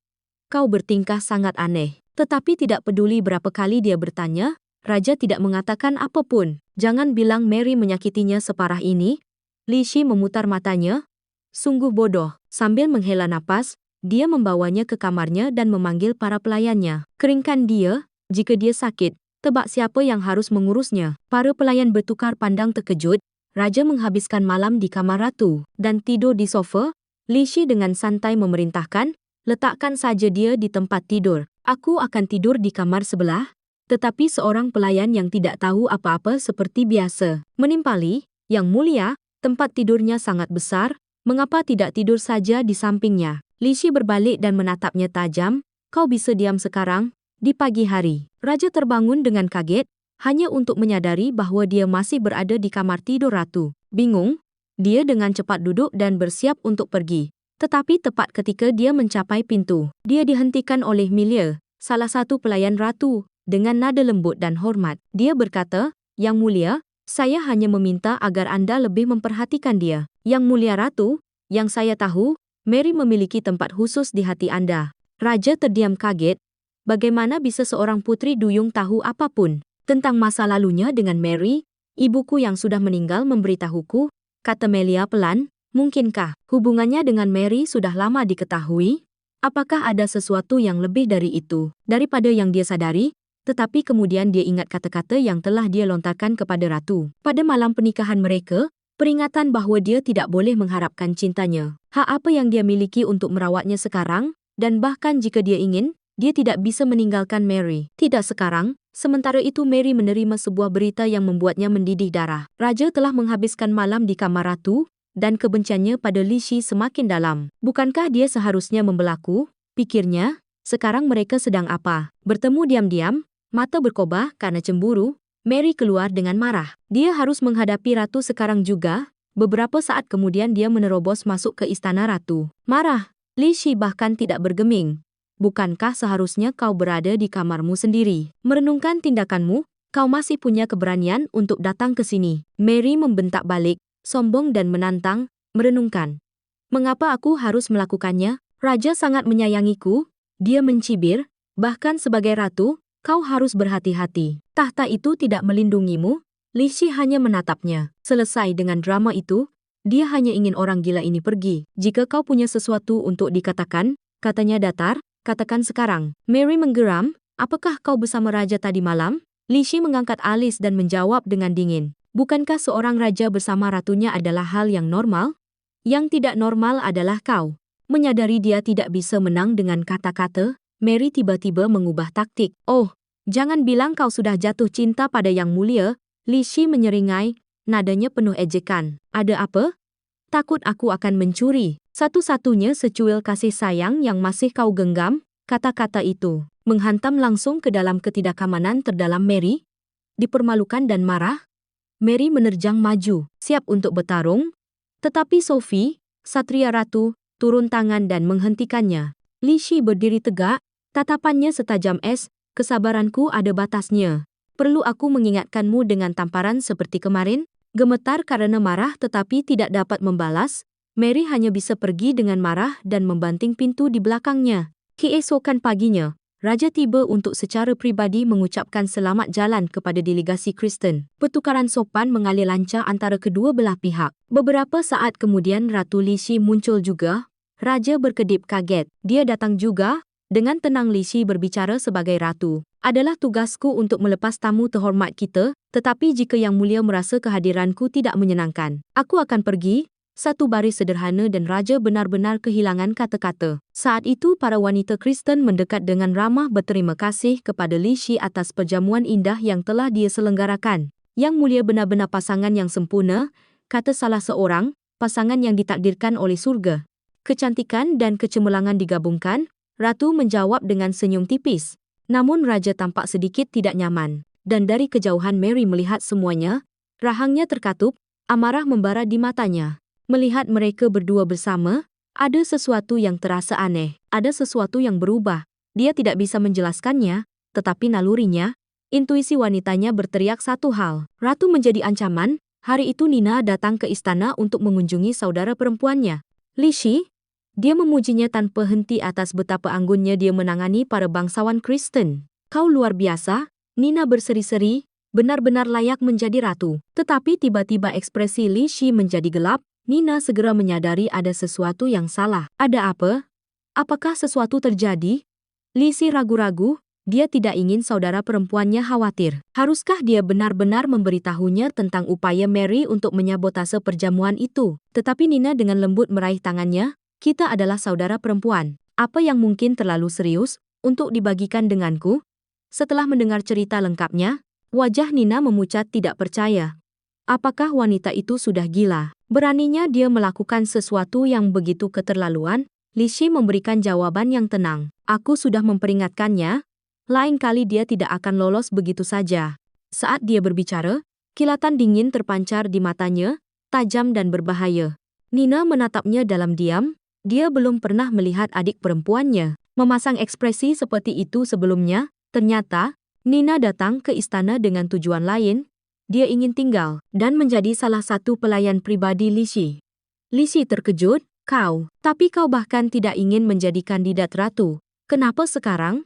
Kau bertingkah sangat aneh. Tetapi tidak peduli berapa kali dia bertanya, raja tidak mengatakan apapun. Jangan bilang Mary menyakitinya separah ini. Li Shi memutar matanya. Sungguh bodoh. Sambil menghela napas, dia membawanya ke kamarnya dan memanggil para pelayannya. Keringkan dia, jika dia sakit, tebak siapa yang harus mengurusnya. Para pelayan bertukar pandang terkejut. Raja menghabiskan malam di kamar ratu dan tidur di sofa. Li Shi dengan santai memerintahkan, letakkan saja dia di tempat tidur. Aku akan tidur di kamar sebelah. Tetapi seorang pelayan yang tidak tahu apa-apa seperti biasa menimpali, Yang Mulia, tempat tidurnya sangat besar, mengapa tidak tidur saja di sampingnya? Li Shi berbalik dan menatapnya tajam, kau bisa diam sekarang, di pagi hari. Raja terbangun dengan kaget, hanya untuk menyadari bahwa dia masih berada di kamar tidur ratu. Bingung, dia dengan cepat duduk dan bersiap untuk pergi. Tetapi tepat ketika dia mencapai pintu, dia dihentikan oleh Milia, salah satu pelayan ratu, dengan nada lembut dan hormat. Dia berkata, "Yang Mulia, saya hanya meminta agar Anda lebih memperhatikan dia." "Yang Mulia Ratu, yang saya tahu, Mary memiliki tempat khusus di hati Anda." Raja terdiam kaget. Bagaimana bisa seorang putri duyung tahu apapun tentang masa lalunya dengan Mary? "Ibuku yang sudah meninggal memberitahuku," kata Melia pelan. "Mungkinkah hubungannya dengan Mary sudah lama diketahui? Apakah ada sesuatu yang lebih dari itu, daripada yang dia sadari?" Tetapi kemudian dia ingat kata-kata yang telah dia lontarkan kepada ratu. Pada malam pernikahan mereka, peringatan bahwa dia tidak boleh mengharapkan cintanya. Hak apa yang dia miliki untuk merawatnya sekarang, dan bahkan jika dia ingin, dia tidak bisa meninggalkan Mary. Tidak sekarang. Sementara itu Mary menerima sebuah berita yang membuatnya mendidih darah. Raja telah menghabiskan malam di kamar ratu, dan kebenciannya pada Li Shi semakin dalam. Bukankah dia seharusnya membelaku? Pikirnya, sekarang mereka sedang apa? Bertemu diam-diam, mata berkobar karena cemburu, Mary keluar dengan marah. Dia harus menghadapi ratu sekarang juga. Beberapa saat kemudian dia menerobos masuk ke istana ratu. Marah, Li Shi bahkan tidak bergeming. "Bukankah seharusnya kau berada di kamarmu sendiri? Merenungkan tindakanmu, kau masih punya keberanian untuk datang ke sini." Mary membentak balik, sombong dan menantang, "Merenungkan? Mengapa aku harus melakukannya? Raja sangat menyayangiku," dia mencibir, "bahkan sebagai ratu, kau harus berhati-hati. Tahta itu tidak melindungimu." Li Shi hanya menatapnya. Selesai dengan drama itu, dia hanya ingin orang gila ini pergi. "Jika kau punya sesuatu untuk dikatakan," katanya datar, "katakan sekarang." Mary menggeram, "Apakah kau bersama raja tadi malam?" Li Shi mengangkat alis dan menjawab dengan dingin, "Bukankah seorang raja bersama ratunya adalah hal yang normal? Yang tidak normal adalah kau." Menyadari dia tidak bisa menang dengan kata-kata, Mary tiba-tiba mengubah taktik. "Oh, jangan bilang kau sudah jatuh cinta pada Yang Mulia." Li Shi menyeringai, nadanya penuh ejekan. "Ada apa? Takut aku akan mencuri. Satu-satunya secuil kasih sayang yang masih kau genggam." Kata-kata itu menghantam langsung ke dalam ketidakkamanan terdalam Mary. Dipermalukan dan marah, Mary menerjang maju, siap untuk bertarung. Tetapi Sophie, Satria Ratu, turun tangan dan menghentikannya. Li Shi berdiri tegak, tatapannya setajam es. "Kesabaranku ada batasnya. Perlu aku mengingatkanmu dengan tamparan seperti kemarin?" Gemetar karena marah tetapi tidak dapat membalas, Mary hanya bisa pergi dengan marah dan membanting pintu di belakangnya. Keesokan paginya, Raja tiba untuk secara pribadi mengucapkan selamat jalan kepada delegasi Kristen. Pertukaran sopan mengalir lancar antara kedua belah pihak. Beberapa saat kemudian Ratu Li Shi muncul juga. Raja berkedip kaget. "Dia datang juga?" Dengan tenang Li Shi berbicara sebagai ratu. "Adalah tugasku untuk melepas tamu terhormat kita, tetapi jika Yang Mulia merasa kehadiranku tidak menyenangkan, aku akan pergi." Satu baris sederhana dan raja benar-benar kehilangan kata-kata. Saat itu para wanita Kristen mendekat dengan ramah berterima kasih kepada Li Shi atas perjamuan indah yang telah dia selenggarakan. "Yang Mulia benar-benar pasangan yang sempurna," kata salah seorang, "pasangan yang ditakdirkan oleh surga." Kecantikan dan kecemerlangan digabungkan, Ratu menjawab dengan senyum tipis. Namun Raja tampak sedikit tidak nyaman. Dan dari kejauhan Mary melihat semuanya, rahangnya terkatup, amarah membara di matanya. Melihat mereka berdua bersama, ada sesuatu yang terasa aneh. Ada sesuatu yang berubah. Dia tidak bisa menjelaskannya, tetapi nalurinya, intuisi wanitanya berteriak satu hal. Ratu menjadi ancaman. Hari itu Nina datang ke istana untuk mengunjungi saudara perempuannya, Li Shi. Dia memujinya tanpa henti atas betapa anggunnya dia menangani para bangsawan Kristen. "Kau luar biasa," Nina berseri-seri, "benar-benar layak menjadi ratu." Tetapi tiba-tiba ekspresi Li Shi menjadi gelap. Nina segera menyadari ada sesuatu yang salah. "Ada apa? Apakah sesuatu terjadi?" Li Shi ragu-ragu. Dia tidak ingin saudara perempuannya khawatir. Haruskah dia benar-benar memberitahunya tentang upaya Mary untuk menyabotase perjamuan itu? Tetapi Nina dengan lembut meraih tangannya. "Kita adalah saudara perempuan. Apa yang mungkin terlalu serius untuk dibagikan denganku?" Setelah mendengar cerita lengkapnya, wajah Nina memucat tidak percaya. Apakah wanita itu sudah gila? Beraninya dia melakukan sesuatu yang begitu keterlaluan? Li Shi memberikan jawaban yang tenang. "Aku sudah memperingatkannya. Lain kali dia tidak akan lolos begitu saja." Saat dia berbicara, kilatan dingin terpancar di matanya, tajam dan berbahaya. Nina menatapnya dalam diam. Dia belum pernah melihat adik perempuannya memasang ekspresi seperti itu sebelumnya. Ternyata, Nina datang ke istana dengan tujuan lain. Dia ingin tinggal dan menjadi salah satu pelayan pribadi Li Shi. Li Shi terkejut, tapi kau bahkan tidak ingin menjadi kandidat ratu. Kenapa sekarang?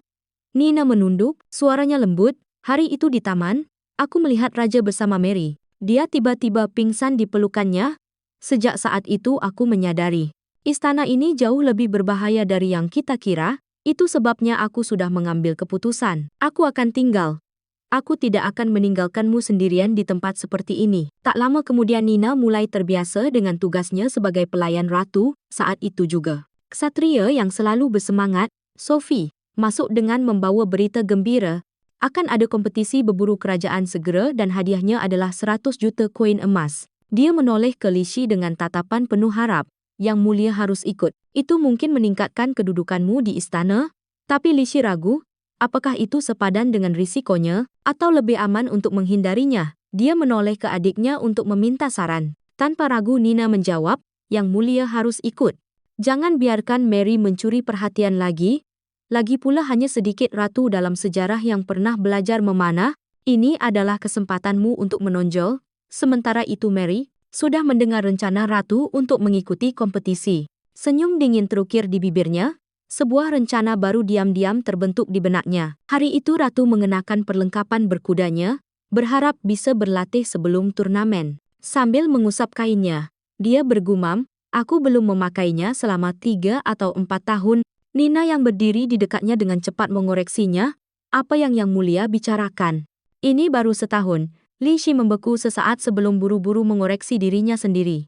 Nina menunduk, suaranya lembut. Hari itu di taman, aku melihat raja bersama Mary. Dia tiba-tiba pingsan di pelukannya. Sejak saat itu aku menyadari, istana ini jauh lebih berbahaya dari yang kita kira. Itu sebabnya aku sudah mengambil keputusan. Aku akan tinggal. Aku tidak akan meninggalkanmu sendirian di tempat seperti ini. Tak lama kemudian Nina mulai terbiasa dengan tugasnya sebagai pelayan ratu. Saat itu juga, ksatria yang selalu bersemangat, Sophie, masuk dengan membawa berita gembira. Akan ada kompetisi berburu kerajaan segera dan hadiahnya adalah 100 juta koin emas. Dia menoleh ke Li Shi dengan tatapan penuh harap. Yang mulia harus ikut. Itu mungkin meningkatkan kedudukanmu di istana. Tapi Li Shi ragu. Apakah itu sepadan dengan risikonya, atau lebih aman untuk menghindarinya? Dia menoleh ke adiknya untuk meminta saran. Tanpa ragu Nina menjawab, yang mulia harus ikut. Jangan biarkan Mary mencuri perhatian lagi. Lagi pula hanya sedikit ratu dalam sejarah yang pernah belajar memanah. Ini adalah kesempatanmu untuk menonjol. Sementara itu Mary sudah mendengar rencana ratu untuk mengikuti kompetisi. Senyum dingin terukir di bibirnya. Sebuah rencana baru diam-diam terbentuk di benaknya. Hari itu ratu mengenakan perlengkapan berkudanya, berharap bisa berlatih sebelum turnamen. Sambil mengusap kainnya, dia bergumam, aku belum memakainya selama 3 atau 4 tahun. Nina yang berdiri di dekatnya dengan cepat mengoreksinya. Apa yang mulia bicarakan? Ini baru setahun. Li Shi membeku sesaat sebelum buru-buru mengoreksi dirinya sendiri.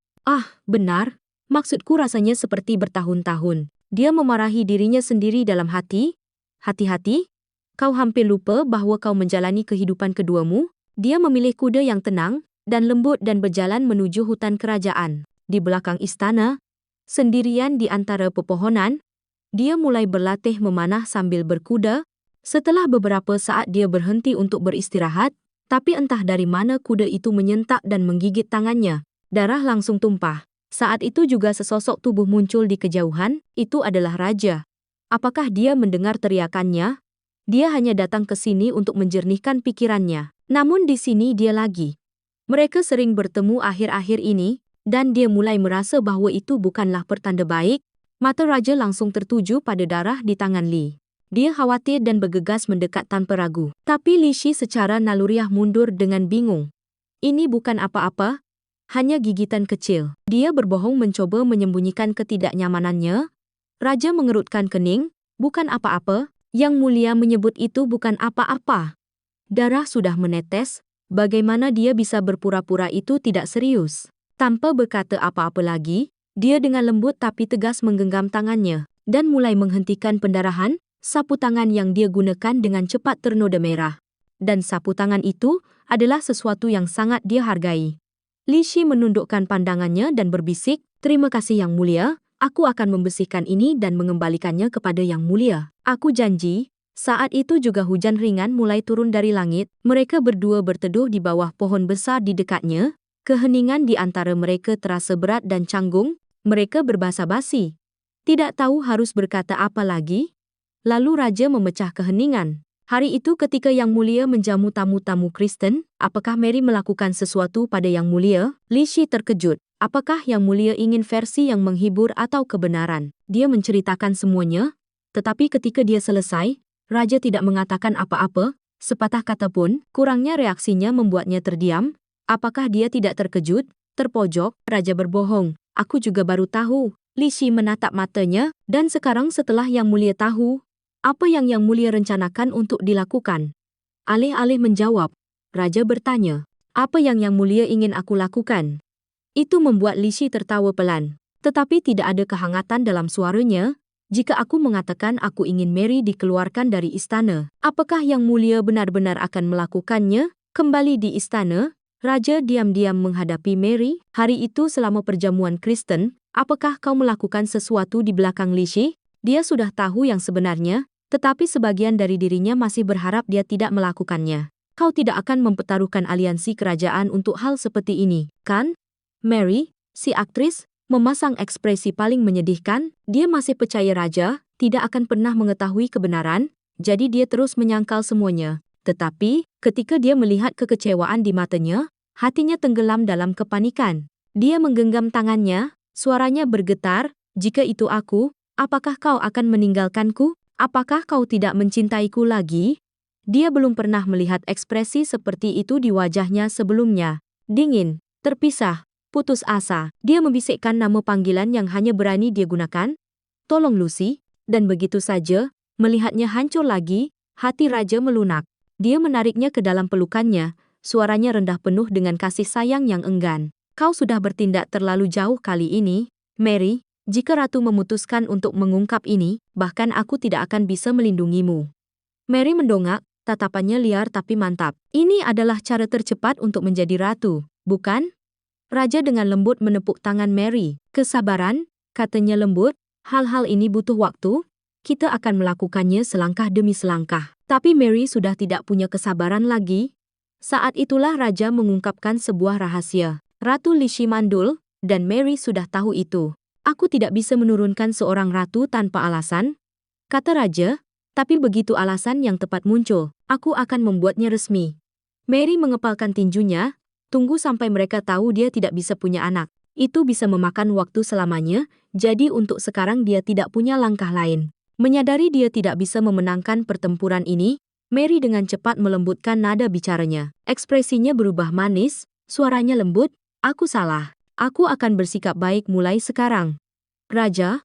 Benar. Maksudku rasanya seperti bertahun-tahun. Dia memarahi dirinya sendiri dalam hati. Hati-hati, kau hampir lupa bahwa kau menjalani kehidupan keduamu. Dia memilih kuda yang tenang dan lembut dan berjalan menuju hutan kerajaan. Di belakang istana, sendirian di antara pepohonan, dia mulai berlatih memanah sambil berkuda. Setelah beberapa saat dia berhenti untuk beristirahat, tapi entah dari mana kuda itu menyentak dan menggigit tangannya. Darah langsung tumpah. Saat itu juga sesosok tubuh muncul di kejauhan. Itu adalah raja. Apakah dia mendengar teriakannya? Dia hanya datang ke sini untuk menjernihkan pikirannya. Namun di sini dia lagi. Mereka sering bertemu akhir-akhir ini, dan dia mulai merasa bahwa itu bukanlah pertanda baik. Mata raja langsung tertuju pada darah di tangan Li. Dia khawatir dan bergegas mendekat tanpa ragu. Tapi Li Shi secara naluriah mundur dengan bingung. Ini bukan apa-apa. Hanya gigitan kecil. Dia berbohong mencoba menyembunyikan ketidaknyamanannya. Raja mengerutkan kening. Bukan apa-apa. Yang mulia menyebut itu bukan apa-apa. Darah sudah menetes. Bagaimana dia bisa berpura-pura itu tidak serius? Tanpa berkata apa-apa lagi, dia dengan lembut tapi tegas menggenggam tangannya dan mulai menghentikan pendarahan. Sapu tangan yang dia gunakan dengan cepat ternoda merah. Dan sapu tangan itu adalah sesuatu yang sangat dia hargai. Li Shi menundukkan pandangannya dan berbisik, terima kasih Yang Mulia, aku akan membersihkan ini dan mengembalikannya kepada Yang Mulia. Aku janji. Saat itu juga hujan ringan mulai turun dari langit. Mereka berdua berteduh di bawah pohon besar di dekatnya. Keheningan di antara mereka terasa berat dan canggung. Mereka berbasa-basi. Tidak tahu harus berkata apa lagi. Lalu raja memecah keheningan. Hari itu ketika Yang Mulia menjamu tamu-tamu Kristen, apakah Mary melakukan sesuatu pada Yang Mulia? Li Shi terkejut. Apakah Yang Mulia ingin versi yang menghibur atau kebenaran? Dia menceritakan semuanya, tetapi ketika dia selesai, raja tidak mengatakan apa-apa, sepatah kata pun. Kurangnya reaksinya membuatnya terdiam. Apakah dia tidak terkejut? Terpojok, raja berbohong. Aku juga baru tahu. Li Shi menatap matanya, dan sekarang setelah Yang Mulia tahu, apa yang Mulia rencanakan untuk dilakukan? Alih-alih menjawab, raja bertanya, apa yang Mulia ingin aku lakukan? Itu membuat Li Shi tertawa pelan. Tetapi tidak ada kehangatan dalam suaranya. Jika aku mengatakan aku ingin Mary dikeluarkan dari istana, apakah Yang Mulia benar-benar akan melakukannya? Kembali di istana, raja diam-diam menghadapi Mary. Hari itu selama perjamuan Kristen, apakah kau melakukan sesuatu di belakang Li Shi? Dia sudah tahu yang sebenarnya, tetapi sebagian dari dirinya masih berharap dia tidak melakukannya. Kau tidak akan mempertaruhkan aliansi kerajaan untuk hal seperti ini, kan? Mary, si aktris, memasang ekspresi paling menyedihkan. Dia masih percaya raja tidak akan pernah mengetahui kebenaran, jadi dia terus menyangkal semuanya. Tetapi, ketika dia melihat kekecewaan di matanya, hatinya tenggelam dalam kepanikan. Dia menggenggam tangannya, suaranya bergetar, "Jika itu aku, apakah kau akan meninggalkanku? Apakah kau tidak mencintaiku lagi?" Dia belum pernah melihat ekspresi seperti itu di wajahnya sebelumnya. Dingin, terpisah, putus asa. Dia membisikkan nama panggilan yang hanya berani dia gunakan. "Tolong Lucy." Dan begitu saja, melihatnya hancur lagi, hati raja melunak. Dia menariknya ke dalam pelukannya, suaranya rendah penuh dengan kasih sayang yang enggan. "Kau sudah bertindak terlalu jauh kali ini, Mary. Jika ratu memutuskan untuk mengungkap ini, bahkan aku tidak akan bisa melindungimu." Mary mendongak, tatapannya liar tapi mantap. "Ini adalah cara tercepat untuk menjadi ratu, bukan?" Raja dengan lembut menepuk tangan Mary. "Kesabaran," katanya lembut. "Hal-hal ini butuh waktu. Kita akan melakukannya selangkah demi selangkah." Tapi Mary sudah tidak punya kesabaran lagi. Saat itulah raja mengungkapkan sebuah rahasia. Ratu Lishi mandul, dan Mary sudah tahu itu. "Aku tidak bisa menurunkan seorang ratu tanpa alasan," kata raja. "Tapi begitu alasan yang tepat muncul, aku akan membuatnya resmi." Mary mengepalkan tinjunya. "Tunggu sampai mereka tahu dia tidak bisa punya anak. Itu bisa memakan waktu selamanya, jadi untuk sekarang dia tidak punya langkah lain." Menyadari dia tidak bisa memenangkan pertempuran ini, Mary dengan cepat melembutkan nada bicaranya. Ekspresinya berubah manis, suaranya lembut. "Aku salah. Aku akan bersikap baik mulai sekarang." Raja,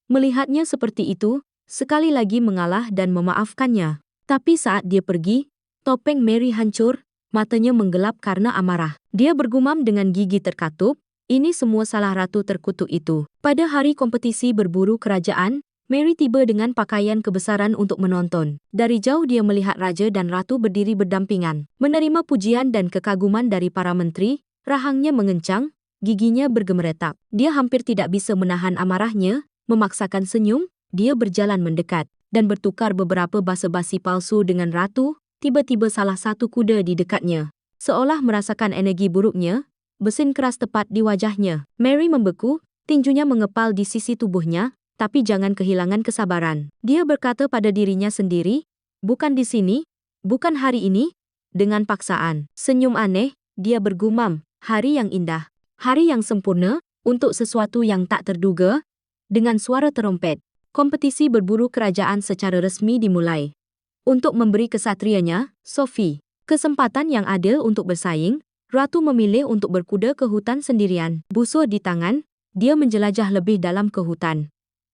melihatnya seperti itu, sekali lagi mengalah dan memaafkannya. Tapi saat dia pergi, topeng Mary hancur, matanya menggelap karena amarah. Dia bergumam dengan gigi terkatup, ini semua salah ratu terkutuk itu. Pada hari kompetisi berburu kerajaan, Mary tiba dengan pakaian kebesaran untuk menonton. Dari jauh dia melihat raja dan ratu berdiri berdampingan, menerima pujian dan kekaguman dari para menteri. Rahangnya mengencang, giginya bergemeretak. Dia hampir tidak bisa menahan amarahnya, memaksakan senyum. Dia berjalan mendekat dan bertukar beberapa basa-basi palsu dengan ratu. Tiba-tiba salah satu kuda di dekatnya, seolah merasakan energi buruknya, bersin keras tepat di wajahnya. Mary membeku, tinjunya mengepal di sisi tubuhnya. Tapi jangan kehilangan kesabaran. Dia berkata pada dirinya sendiri, "Bukan di sini, bukan hari ini." Dengan paksaan, senyum aneh, dia bergumam, "Hari yang indah, hari yang sempurna, untuk sesuatu yang tak terduga." Dengan suara terompet, kompetisi berburu kerajaan secara resmi dimulai. Untuk memberi kesatrianya, Sophie, kesempatan yang adil untuk bersaing, ratu memilih untuk berkuda ke hutan sendirian. Busur di tangan, dia menjelajah lebih dalam ke hutan.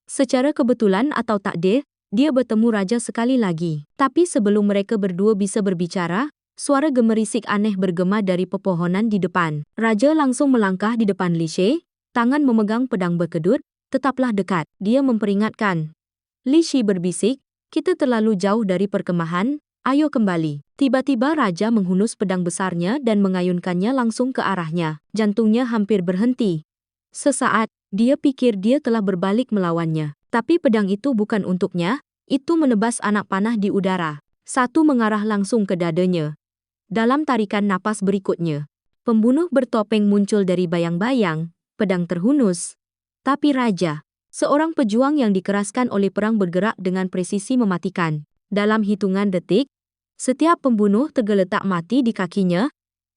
Secara kebetulan atau takdir, dia bertemu raja sekali lagi. Tapi sebelum mereka berdua bisa berbicara, suara gemerisik aneh bergema dari pepohonan di depan. Raja langsung melangkah di depan Lishi, tangan memegang pedang berkedut. "Tetaplah dekat," dia memperingatkan. Lishi berbisik, "Kita terlalu jauh dari perkemahan, ayo kembali." Tiba-tiba raja menghunus pedang besarnya dan mengayunkannya langsung ke arahnya. Jantungnya hampir berhenti. Sesaat, dia pikir dia telah berbalik melawannya. Tapi pedang itu bukan untuknya, itu menebas anak panah di udara. Satu mengarah langsung ke dadanya. Dalam tarikan napas berikutnya, pembunuh bertopeng muncul dari bayang-bayang, pedang terhunus. Tapi raja, seorang pejuang yang dikeraskan oleh perang bergerak dengan presisi mematikan. Dalam hitungan detik, setiap pembunuh tergeletak mati di kakinya.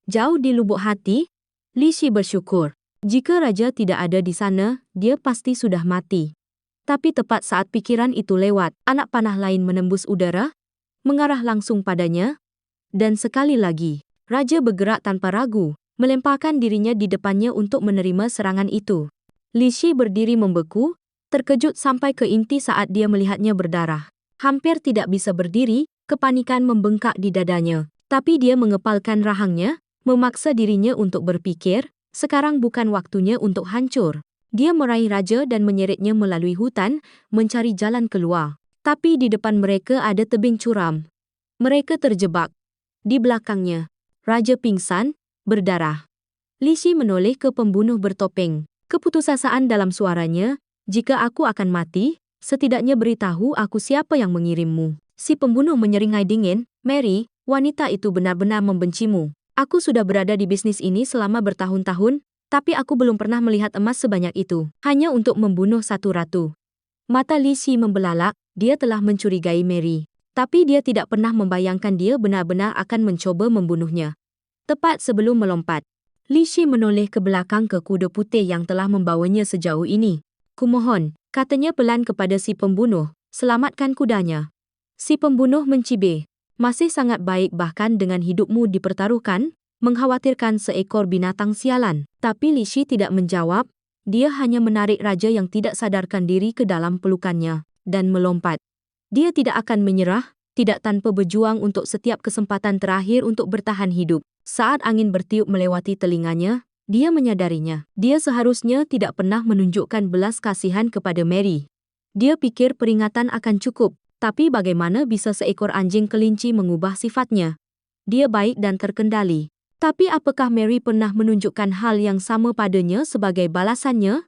Jauh di lubuk hati, Lishi bersyukur. Jika raja tidak ada di sana, dia pasti sudah mati. Tapi tepat saat pikiran itu lewat, anak panah lain menembus udara, mengarah langsung padanya. Dan sekali lagi, raja bergerak tanpa ragu, melemparkan dirinya di depannya untuk menerima serangan itu. Lishi berdiri membeku, terkejut sampai ke inti saat dia melihatnya berdarah. Hampir tidak bisa berdiri, kepanikan membengkak di dadanya. Tapi dia mengepalkan rahangnya, memaksa dirinya untuk berpikir. Sekarang bukan waktunya untuk hancur. Dia meraih raja dan menyeretnya melalui hutan, mencari jalan keluar. Tapi di depan mereka ada tebing curam. Mereka terjebak. Di belakangnya, raja pingsan, berdarah. Lishi menoleh ke pembunuh bertopeng. Keputusasaan dalam suaranya, "Jika aku akan mati, setidaknya beritahu aku siapa yang mengirimmu." Si pembunuh menyeringai dingin, "Mary, Wanita itu benar-benar membencimu. Aku sudah berada di bisnis ini selama bertahun-tahun, tapi aku belum pernah melihat emas sebanyak itu, hanya untuk membunuh satu ratu. Mata Li Shi membelalak, dia telah mencurigai Mary. Tapi dia tidak pernah membayangkan dia benar-benar akan mencoba membunuhnya. Tepat sebelum melompat, Li Shi menoleh ke belakang ke kuda putih yang telah membawanya sejauh ini. Kumohon, katanya pelan kepada si pembunuh, selamatkan kudanya. Si pembunuh mencibir. Masih sangat baik bahkan dengan hidupmu dipertaruhkan, mengkhawatirkan seekor binatang sialan. Tapi Li Shi tidak menjawab, dia hanya menarik raja yang tidak sadarkan diri ke dalam pelukannya, dan melompat. Dia tidak akan menyerah, tidak tanpa berjuang untuk setiap kesempatan terakhir untuk bertahan hidup. Saat angin bertiup melewati telinganya, dia menyadarinya. Dia seharusnya tidak pernah menunjukkan belas kasihan kepada Mary. Dia pikir peringatan akan cukup. Tapi bagaimana bisa seekor anjing kelinci mengubah sifatnya? Dia baik dan terkendali. Tapi apakah Mary pernah menunjukkan hal yang sama padanya sebagai balasannya?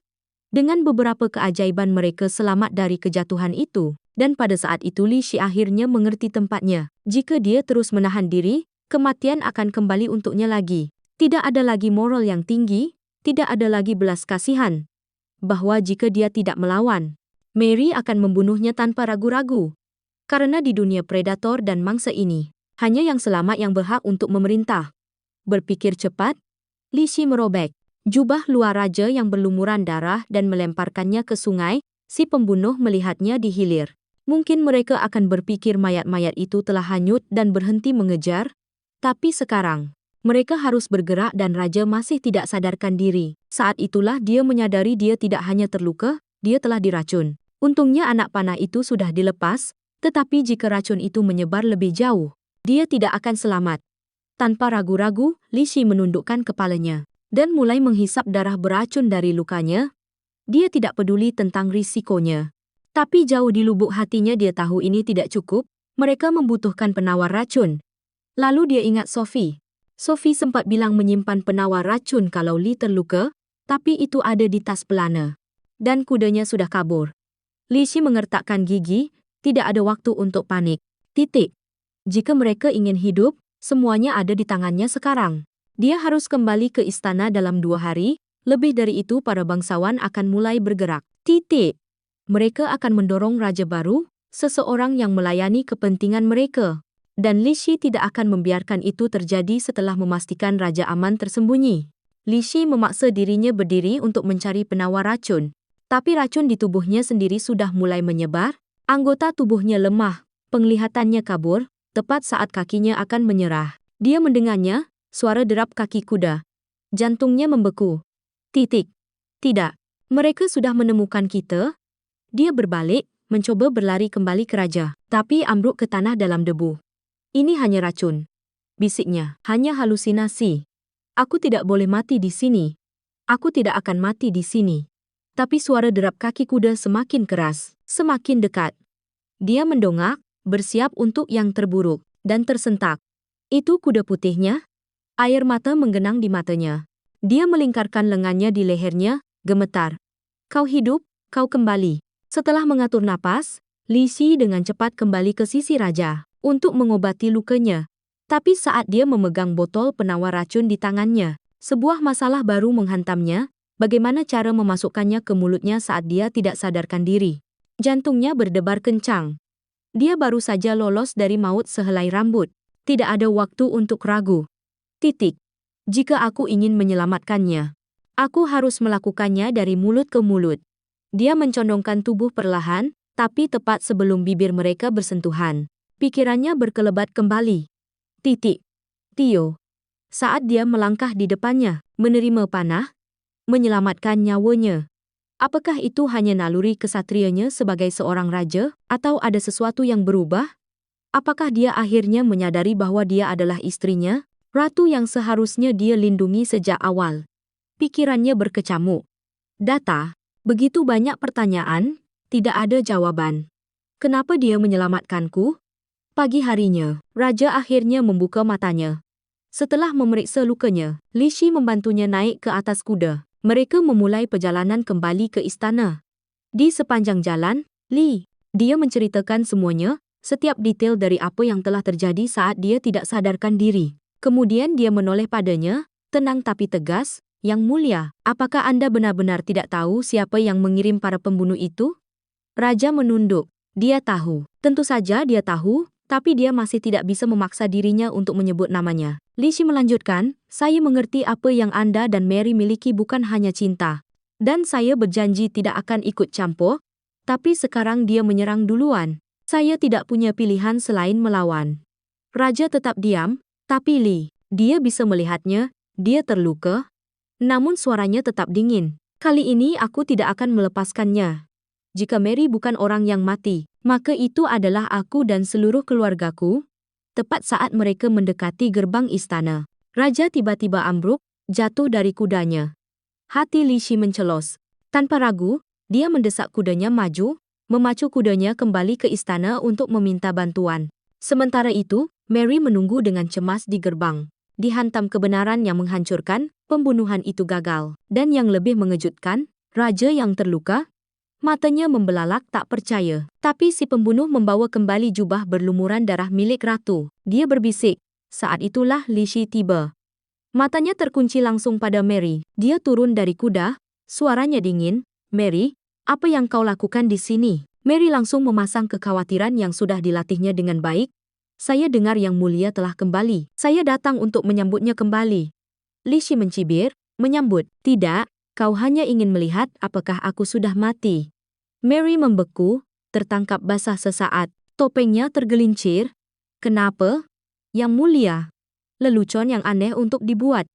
Dengan beberapa keajaiban mereka selamat dari kejatuhan itu. Dan pada saat itu Li Shi akhirnya mengerti tempatnya. Jika dia terus menahan diri, kematian akan kembali untuknya lagi. Tidak ada lagi moral yang tinggi, tidak ada lagi belas kasihan. Bahwa jika dia tidak melawan, Mary akan membunuhnya tanpa ragu-ragu. Karena di dunia predator dan mangsa ini, hanya yang selamat yang berhak untuk memerintah. Berpikir cepat, Li Shi merobek jubah luar raja yang berlumuran darah dan melemparkannya ke sungai. Si pembunuh melihatnya dihilir. Mungkin mereka akan berpikir mayat-mayat itu telah hanyut dan berhenti mengejar. Tapi sekarang, mereka harus bergerak dan raja masih tidak sadarkan diri. Saat itulah dia menyadari dia tidak hanya terluka, dia telah diracun. Untungnya anak panah itu sudah dilepas. Tetapi jika racun itu menyebar lebih jauh, dia tidak akan selamat. Tanpa ragu-ragu, Li Shi menundukkan kepalanya dan mulai menghisap darah beracun dari lukanya. Dia tidak peduli tentang risikonya. Tapi jauh di lubuk hatinya dia tahu ini tidak cukup, mereka membutuhkan penawar racun. Lalu dia ingat Sophie. Sophie sempat bilang menyimpan penawar racun kalau Li terluka, tapi itu ada di tas pelana. Dan kudanya sudah kabur. Li Shi mengertakkan gigi. Tidak ada waktu untuk panik. Titik. Jika mereka ingin hidup, semuanya ada di tangannya sekarang. Dia harus kembali ke istana dalam 2 hari, lebih dari itu para bangsawan akan mulai bergerak. Titik. Mereka akan mendorong raja baru, seseorang yang melayani kepentingan mereka. Dan Li Shi tidak akan membiarkan itu terjadi setelah memastikan raja aman tersembunyi. Li Shi memaksa dirinya berdiri untuk mencari penawar racun. Tapi racun di tubuhnya sendiri sudah mulai menyebar. Anggota tubuhnya lemah, penglihatannya kabur, tepat saat kakinya akan menyerah. Dia mendengarnya, suara derap kaki kuda. Jantungnya membeku. Titik. Tidak. Mereka sudah menemukan kita. Dia berbalik, mencoba berlari kembali ke raja, tapi ambruk ke tanah dalam debu. Ini hanya racun. Bisiknya, hanya halusinasi. Aku tidak boleh mati di sini. Aku tidak akan mati di sini. Tapi suara derap kaki kuda semakin keras, semakin dekat. Dia mendongak, bersiap untuk yang terburuk, dan tersentak. Itu kuda putihnya? Air mata menggenang di matanya. Dia melingkarkan lengannya di lehernya, gemetar. Kau hidup, kau kembali. Setelah mengatur napas, Li Shi dengan cepat kembali ke sisi raja, untuk mengobati lukanya. Tapi saat dia memegang botol penawar racun di tangannya, sebuah masalah baru menghantamnya. Bagaimana cara memasukkannya ke mulutnya saat dia tidak sadarkan diri? Jantungnya berdebar kencang. Dia baru saja lolos dari maut sehelai rambut. Tidak ada waktu untuk ragu. Titik. Jika aku ingin menyelamatkannya, aku harus melakukannya dari mulut ke mulut. Dia mencondongkan tubuh perlahan, tapi tepat sebelum bibir mereka bersentuhan, pikirannya berkelebat kembali. Titik. Tio. Saat dia melangkah di depannya, menerima panah, menyelamatkan nyawanya. Apakah itu hanya naluri kesatrianya sebagai seorang raja, atau ada sesuatu yang berubah? Apakah dia akhirnya menyadari bahwa dia adalah istrinya, ratu yang seharusnya dia lindungi sejak awal? Pikirannya berkecamuk. Data, begitu banyak pertanyaan, tidak ada jawaban. Kenapa dia menyelamatkanku? Pagi harinya, raja akhirnya membuka matanya. Setelah memeriksa lukanya, Li Shi membantunya naik ke atas kuda. Mereka memulai perjalanan kembali ke istana. Di sepanjang jalan, dia menceritakan semuanya, setiap detail dari apa yang telah terjadi saat dia tidak sadarkan diri. Kemudian dia menoleh padanya, tenang tapi tegas, "Yang Mulia, apakah Anda benar-benar tidak tahu siapa yang mengirim para pembunuh itu?" Raja menunduk. Dia tahu. Tentu saja dia tahu, tapi dia masih tidak bisa memaksa dirinya untuk menyebut namanya. Li Shi melanjutkan, "Saya mengerti apa yang Anda dan Mary miliki bukan hanya cinta. Dan saya berjanji tidak akan ikut campur, tapi sekarang dia menyerang duluan. Saya tidak punya pilihan selain melawan." Raja tetap diam, tapi dia bisa melihatnya, dia terluka. Namun suaranya tetap dingin. "Kali ini aku tidak akan melepaskannya. Jika Mary bukan orang yang mati, maka itu adalah aku dan seluruh keluargaku." Tepat saat mereka mendekati gerbang istana, Raja tiba-tiba ambruk, jatuh dari kudanya. Hati Li Shi mencelos. Tanpa ragu, dia mendesak kudanya maju, memacu kudanya kembali ke istana untuk meminta bantuan. Sementara itu, Mary menunggu dengan cemas di gerbang. Dihantam kebenaran yang menghancurkan, pembunuhan itu gagal. Dan yang lebih mengejutkan, raja yang terluka, matanya membelalak tak percaya. Tapi si pembunuh membawa kembali jubah berlumuran darah milik ratu. Dia berbisik. Saat itulah Li Shi tiba. Matanya terkunci langsung pada Mary. Dia turun dari kuda, suaranya dingin. "Mary, apa yang kau lakukan di sini?" Mary langsung memasang kekhawatiran yang sudah dilatihnya dengan baik. "Saya dengar Yang Mulia telah kembali. Saya datang untuk menyambutnya kembali." Li Shi mencibir, "Menyambut? Tidak, kau hanya ingin melihat apakah aku sudah mati." Mary membeku, tertangkap basah sesaat. Topengnya tergelincir. "Kenapa? Yang Mulia?" Lelucon yang aneh untuk dibuat.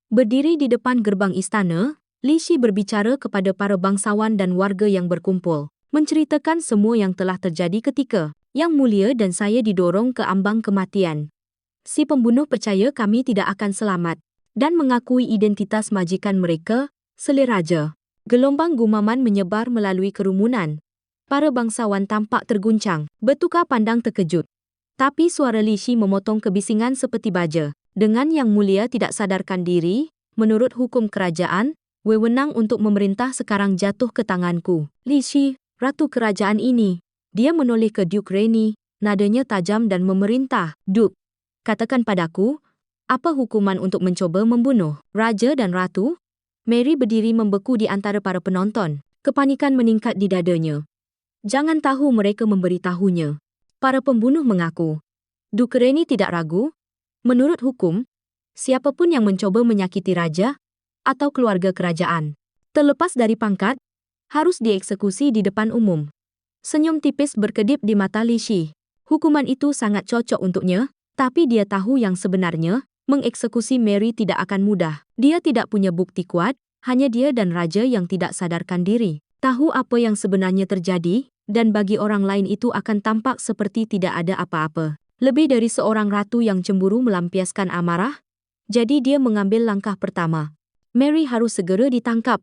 Berdiri di depan gerbang istana, Li Shi berbicara kepada para bangsawan dan warga yang berkumpul, menceritakan semua yang telah terjadi ketika Yang Mulia dan saya didorong ke ambang kematian. Si pembunuh percaya kami tidak akan selamat dan mengakui identitas majikan mereka, selir raja. Gelombang gumaman menyebar melalui kerumunan. Para bangsawan tampak terguncang, bertukar pandang terkejut. Tapi suara Li Shi memotong kebisingan seperti baja. "Dengan Yang Mulia tidak sadarkan diri, menurut hukum kerajaan, wewenang untuk memerintah sekarang jatuh ke tanganku. Li Shi, ratu kerajaan ini." Dia menoleh ke Duke Rainy, nadanya tajam dan memerintah. "Duke, katakan padaku, apa hukuman untuk mencoba membunuh raja dan ratu?" Mary berdiri membeku di antara para penonton. Kepanikan meningkat di dadanya. Jangan tahu mereka memberitahunya. Para pembunuh mengaku. Duke Rainy tidak ragu. Menurut hukum, siapapun yang mencoba menyakiti raja atau keluarga kerajaan, terlepas dari pangkat, harus dieksekusi di depan umum. Senyum tipis berkedip di mata Li Shi. Hukuman itu sangat cocok untuknya, tapi dia tahu yang sebenarnya, mengeksekusi Mary tidak akan mudah. Dia tidak punya bukti kuat, hanya dia dan raja yang tidak sadarkan diri. Tahu apa yang sebenarnya terjadi, dan bagi orang lain itu akan tampak seperti tidak ada apa-apa. Lebih dari seorang ratu yang cemburu melampiaskan amarah, jadi dia mengambil langkah pertama. Mary harus segera ditangkap.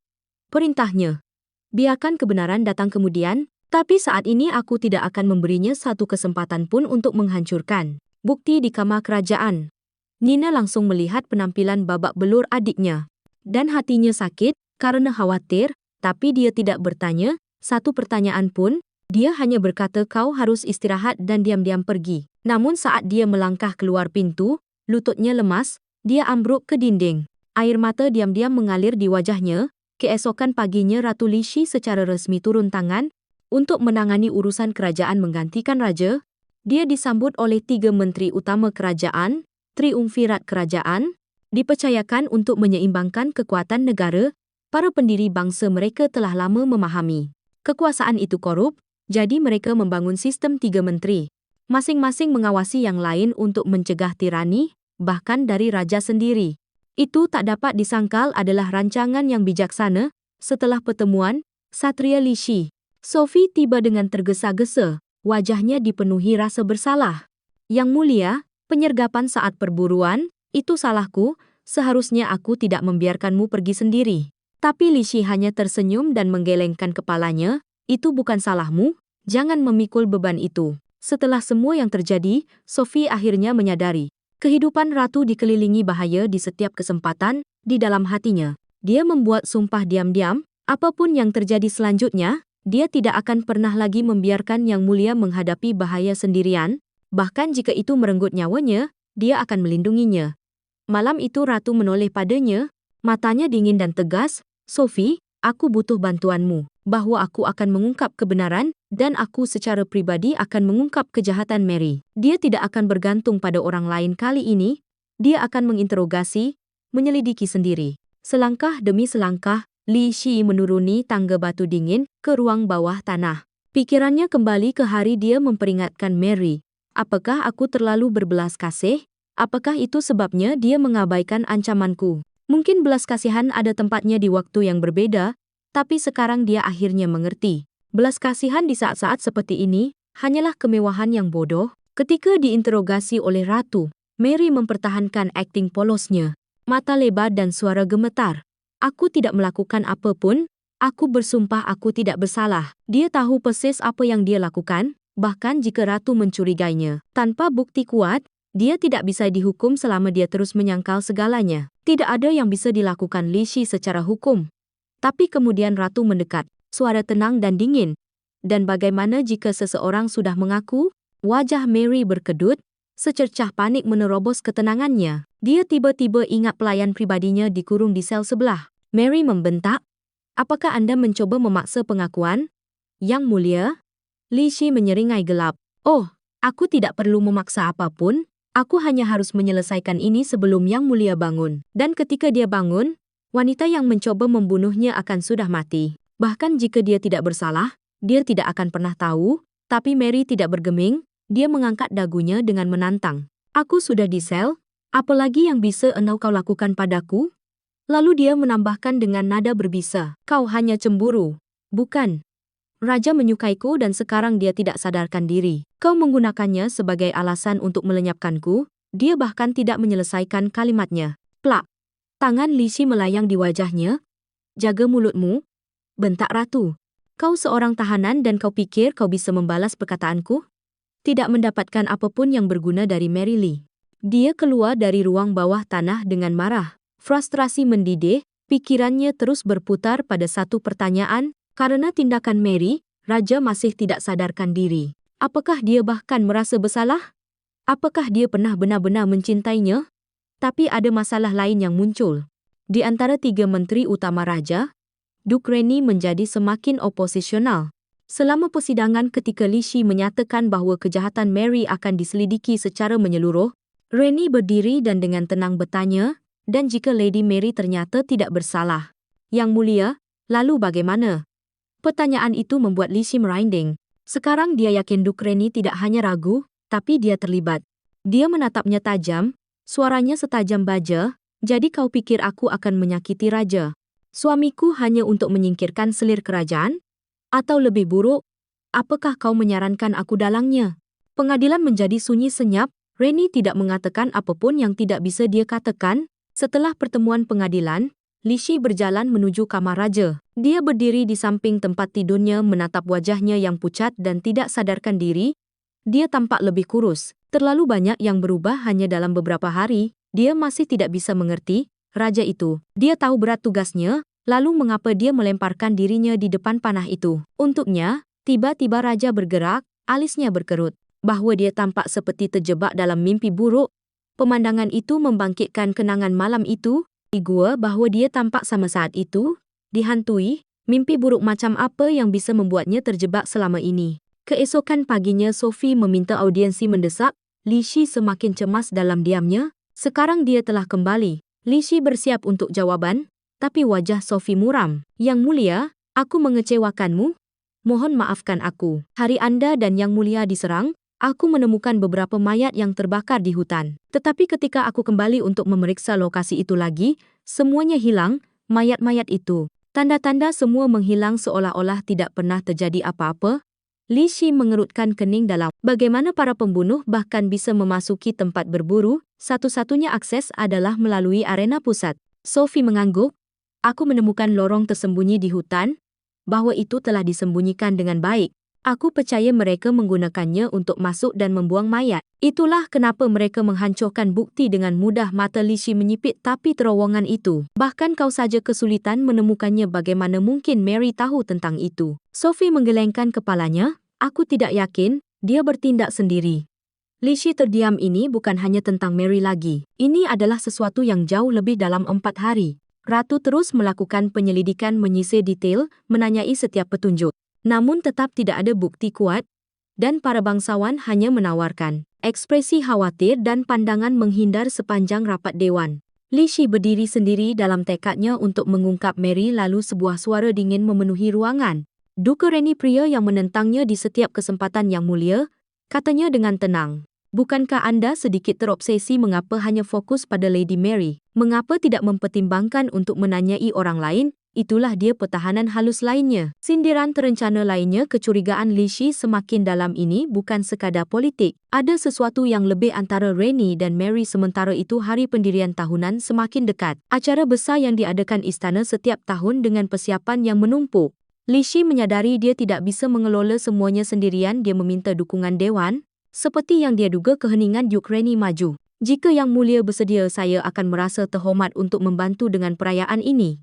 Perintahnya. Biarkan kebenaran datang kemudian, tapi saat ini aku tidak akan memberinya satu kesempatan pun untuk menghancurkan bukti di kamar kerajaan. Nina langsung melihat penampilan babak belur adiknya. Dan hatinya sakit karena khawatir, tapi dia tidak bertanya satu pertanyaan pun. Dia hanya berkata kau harus istirahat dan diam-diam pergi. Namun saat dia melangkah keluar pintu, lututnya lemas, dia ambruk ke dinding. Air mata diam-diam mengalir di wajahnya. Keesokan paginya Ratu Li Shi secara resmi turun tangan untuk menangani urusan kerajaan menggantikan raja. Dia disambut oleh 3 menteri utama kerajaan, triumvirat kerajaan, dipercayakan untuk menyeimbangkan kekuatan negara. Para pendiri bangsa mereka telah lama memahami kekuasaan itu korup, jadi mereka membangun sistem 3 menteri, masing-masing mengawasi yang lain untuk mencegah tirani, bahkan dari raja sendiri. Itu tak dapat disangkal adalah rancangan yang bijaksana. Setelah pertemuan, Satria Li Shi, Sophie tiba dengan tergesa-gesa, wajahnya dipenuhi rasa bersalah. Yang Mulia, penyergapan saat perburuan, itu salahku, seharusnya aku tidak membiarkanmu pergi sendiri. Tapi Li Shi hanya tersenyum dan menggelengkan kepalanya. Itu bukan salahmu, jangan memikul beban itu. Setelah semua yang terjadi, Sophie akhirnya menyadari. Kehidupan ratu dikelilingi bahaya di setiap kesempatan, di dalam hatinya. Dia membuat sumpah diam-diam, apapun yang terjadi selanjutnya, Dia tidak akan pernah lagi membiarkan Yang Mulia menghadapi bahaya sendirian, bahkan jika itu merenggut nyawanya, dia akan melindunginya. Malam itu Ratu menoleh padanya, matanya dingin dan tegas, "Sophie, aku butuh bantuanmu, bahwa aku akan mengungkap kebenaran, dan aku secara pribadi akan mengungkap kejahatan Mary." Dia tidak akan bergantung pada orang lain kali ini, dia akan menginterogasi, menyelidiki sendiri. Selangkah demi selangkah, Li Shi menuruni tangga batu dingin ke ruang bawah tanah. Pikirannya kembali ke hari dia memperingatkan Mary. Apakah aku terlalu berbelas kasih? Apakah itu sebabnya dia mengabaikan ancamanku? Mungkin belas kasihan ada tempatnya di waktu yang berbeda, tapi sekarang dia akhirnya mengerti. Belas kasihan di saat-saat seperti ini hanyalah kemewahan yang bodoh. Ketika diinterogasi oleh Ratu, Mary mempertahankan akting polosnya. Mata lebar dan suara gemetar. "Aku tidak melakukan apa pun. Aku bersumpah aku tidak bersalah." Dia tahu persis apa yang dia lakukan, bahkan jika Ratu mencurigainya. Tanpa bukti kuat, dia tidak bisa dihukum selama dia terus menyangkal segalanya. Tidak ada yang bisa dilakukan Li Shi secara hukum. Tapi kemudian Ratu mendekat, suara tenang dan dingin. "Dan bagaimana jika seseorang sudah mengaku?" Wajah Mary berkedut, secercah panik menerobos ketenangannya. Dia tiba-tiba ingat pelayan pribadinya dikurung di sel sebelah. Mary membentak, "Apakah Anda mencoba memaksa pengakuan?" "Yang Mulia." Li Shi menyeringai gelap. "Oh, aku tidak perlu memaksa apapun. Aku hanya harus menyelesaikan ini sebelum Yang Mulia bangun." Dan ketika dia bangun, wanita yang mencoba membunuhnya akan sudah mati. Bahkan jika dia tidak bersalah, dia tidak akan pernah tahu. Tapi Mary tidak bergeming, dia mengangkat dagunya dengan menantang. "Aku sudah di sel, apalagi yang bisa kau lakukan padaku?" Lalu dia menambahkan dengan nada berbisa, "Kau hanya cemburu, bukan? Raja menyukaiku dan sekarang dia tidak sadarkan diri. Kau menggunakannya sebagai alasan untuk melenyapkanku." Dia bahkan tidak menyelesaikan kalimatnya. Plak! Tangan Li Shi melayang di wajahnya. "Jaga mulutmu," bentak Ratu. "Kau seorang tahanan dan kau pikir kau bisa membalas perkataanku?" Tidak mendapatkan apapun yang berguna dari Mary Lee. Dia keluar dari ruang bawah tanah dengan marah. Frustrasi mendidih, pikirannya terus berputar pada satu pertanyaan. Karena tindakan Mary, Raja masih tidak sadarkan diri. Apakah dia bahkan merasa bersalah? Apakah dia pernah benar-benar mencintainya? Tapi ada masalah lain yang muncul. Di antara tiga menteri utama Raja, Duke Reni menjadi semakin oposisional. Selama persidangan ketika Li Shi menyatakan bahawa kejahatan Mary akan diselidiki secara menyeluruh, Reni berdiri dan dengan tenang bertanya, "Dan jika Lady Mary ternyata tidak bersalah, Yang Mulia, lalu bagaimana?" Pertanyaan itu membuat Li Shi merinding. Sekarang dia yakin Duke Reni tidak hanya ragu, tapi dia terlibat. Dia menatapnya tajam, suaranya setajam baja, "Jadi kau pikir aku akan menyakiti Raja? Suamiku hanya untuk menyingkirkan selir kerajaan? Atau lebih buruk, apakah kau menyarankan aku dalangnya?" Pengadilan menjadi sunyi senyap. Reni tidak mengatakan apapun yang tidak bisa dia katakan. Setelah pertemuan pengadilan, Li Shi berjalan menuju kamar Raja. Dia berdiri di samping tempat tidurnya menatap wajahnya yang pucat dan tidak sadarkan diri. Dia tampak lebih kurus. Terlalu banyak yang berubah hanya dalam beberapa hari. Dia masih tidak bisa mengerti Raja itu. Dia tahu berat tugasnya, lalu mengapa dia melemparkan dirinya di depan panah itu. Untuknya, tiba-tiba Raja bergerak, alisnya berkerut. Bahwa dia tampak seperti terjebak dalam mimpi buruk. Pemandangan itu membangkitkan kenangan malam itu. Di gua bahwa dia tampak sama saat itu, dihantui, mimpi buruk macam apa yang bisa membuatnya terjebak selama ini. Keesokan paginya Sophie meminta audiensi mendesak. Li Shi semakin cemas dalam diamnya. Sekarang dia telah kembali. Li Shi bersiap untuk jawaban, tapi wajah Sophie muram. "Yang Mulia, aku mengecewakanmu? Mohon maafkan aku. Hari Anda dan Yang Mulia diserang. Aku menemukan beberapa mayat yang terbakar di hutan. Tetapi ketika aku kembali untuk memeriksa lokasi itu lagi, semuanya hilang, mayat-mayat itu. Tanda-tanda semua menghilang seolah-olah tidak pernah terjadi apa-apa." Li Shi mengerutkan kening dalam. Bagaimana para pembunuh bahkan bisa memasuki tempat berburu? Satu-satunya akses adalah melalui arena pusat. Sophie mengangguk. "Aku menemukan lorong tersembunyi di hutan, bahwa itu telah disembunyikan dengan baik. Aku percaya mereka menggunakannya untuk masuk dan membuang mayat. Itulah kenapa mereka menghancurkan bukti dengan mudah. Mata Li Shi menyipit tapi terowongan itu. Bahkan kau saja kesulitan menemukannya. Bagaimana mungkin Mary tahu tentang itu? Sophie menggelengkan kepalanya. Aku tidak yakin dia bertindak sendiri. Li Shi terdiam. Ini bukan hanya tentang Mary lagi. Ini adalah sesuatu yang jauh lebih dalam 4 hari. Ratu terus melakukan penyelidikan, menyisir detail, menanyai setiap petunjuk. Namun tetap tidak ada bukti kuat, dan para bangsawan hanya menawarkan ekspresi khawatir dan pandangan menghindar sepanjang rapat dewan. Li Shi berdiri sendiri dalam tekadnya untuk mengungkap Mary. Lalu sebuah suara dingin memenuhi ruangan. Duke Rennie, pria yang menentangnya di setiap kesempatan yang mulia, katanya dengan tenang. Bukankah Anda sedikit terobsesi? Mengapa hanya fokus pada Lady Mary? Mengapa tidak mempertimbangkan untuk menanyai orang lain? Itulah dia pertahanan halus lainnya. Sindiran terencana lainnya. Kecurigaan Li Shi semakin dalam. Ini bukan sekadar politik. Ada sesuatu yang lebih antara Rennie dan Mary. Sementara itu hari pendirian tahunan semakin dekat. Acara besar yang diadakan istana setiap tahun dengan persiapan yang menumpuk. Li Shi menyadari dia tidak bisa mengelola semuanya sendirian. Dia meminta dukungan dewan. Seperti yang dia duga, keheningan Duke Rennie maju. Jika Yang Mulia bersedia, saya akan merasa terhormat untuk membantu dengan perayaan ini.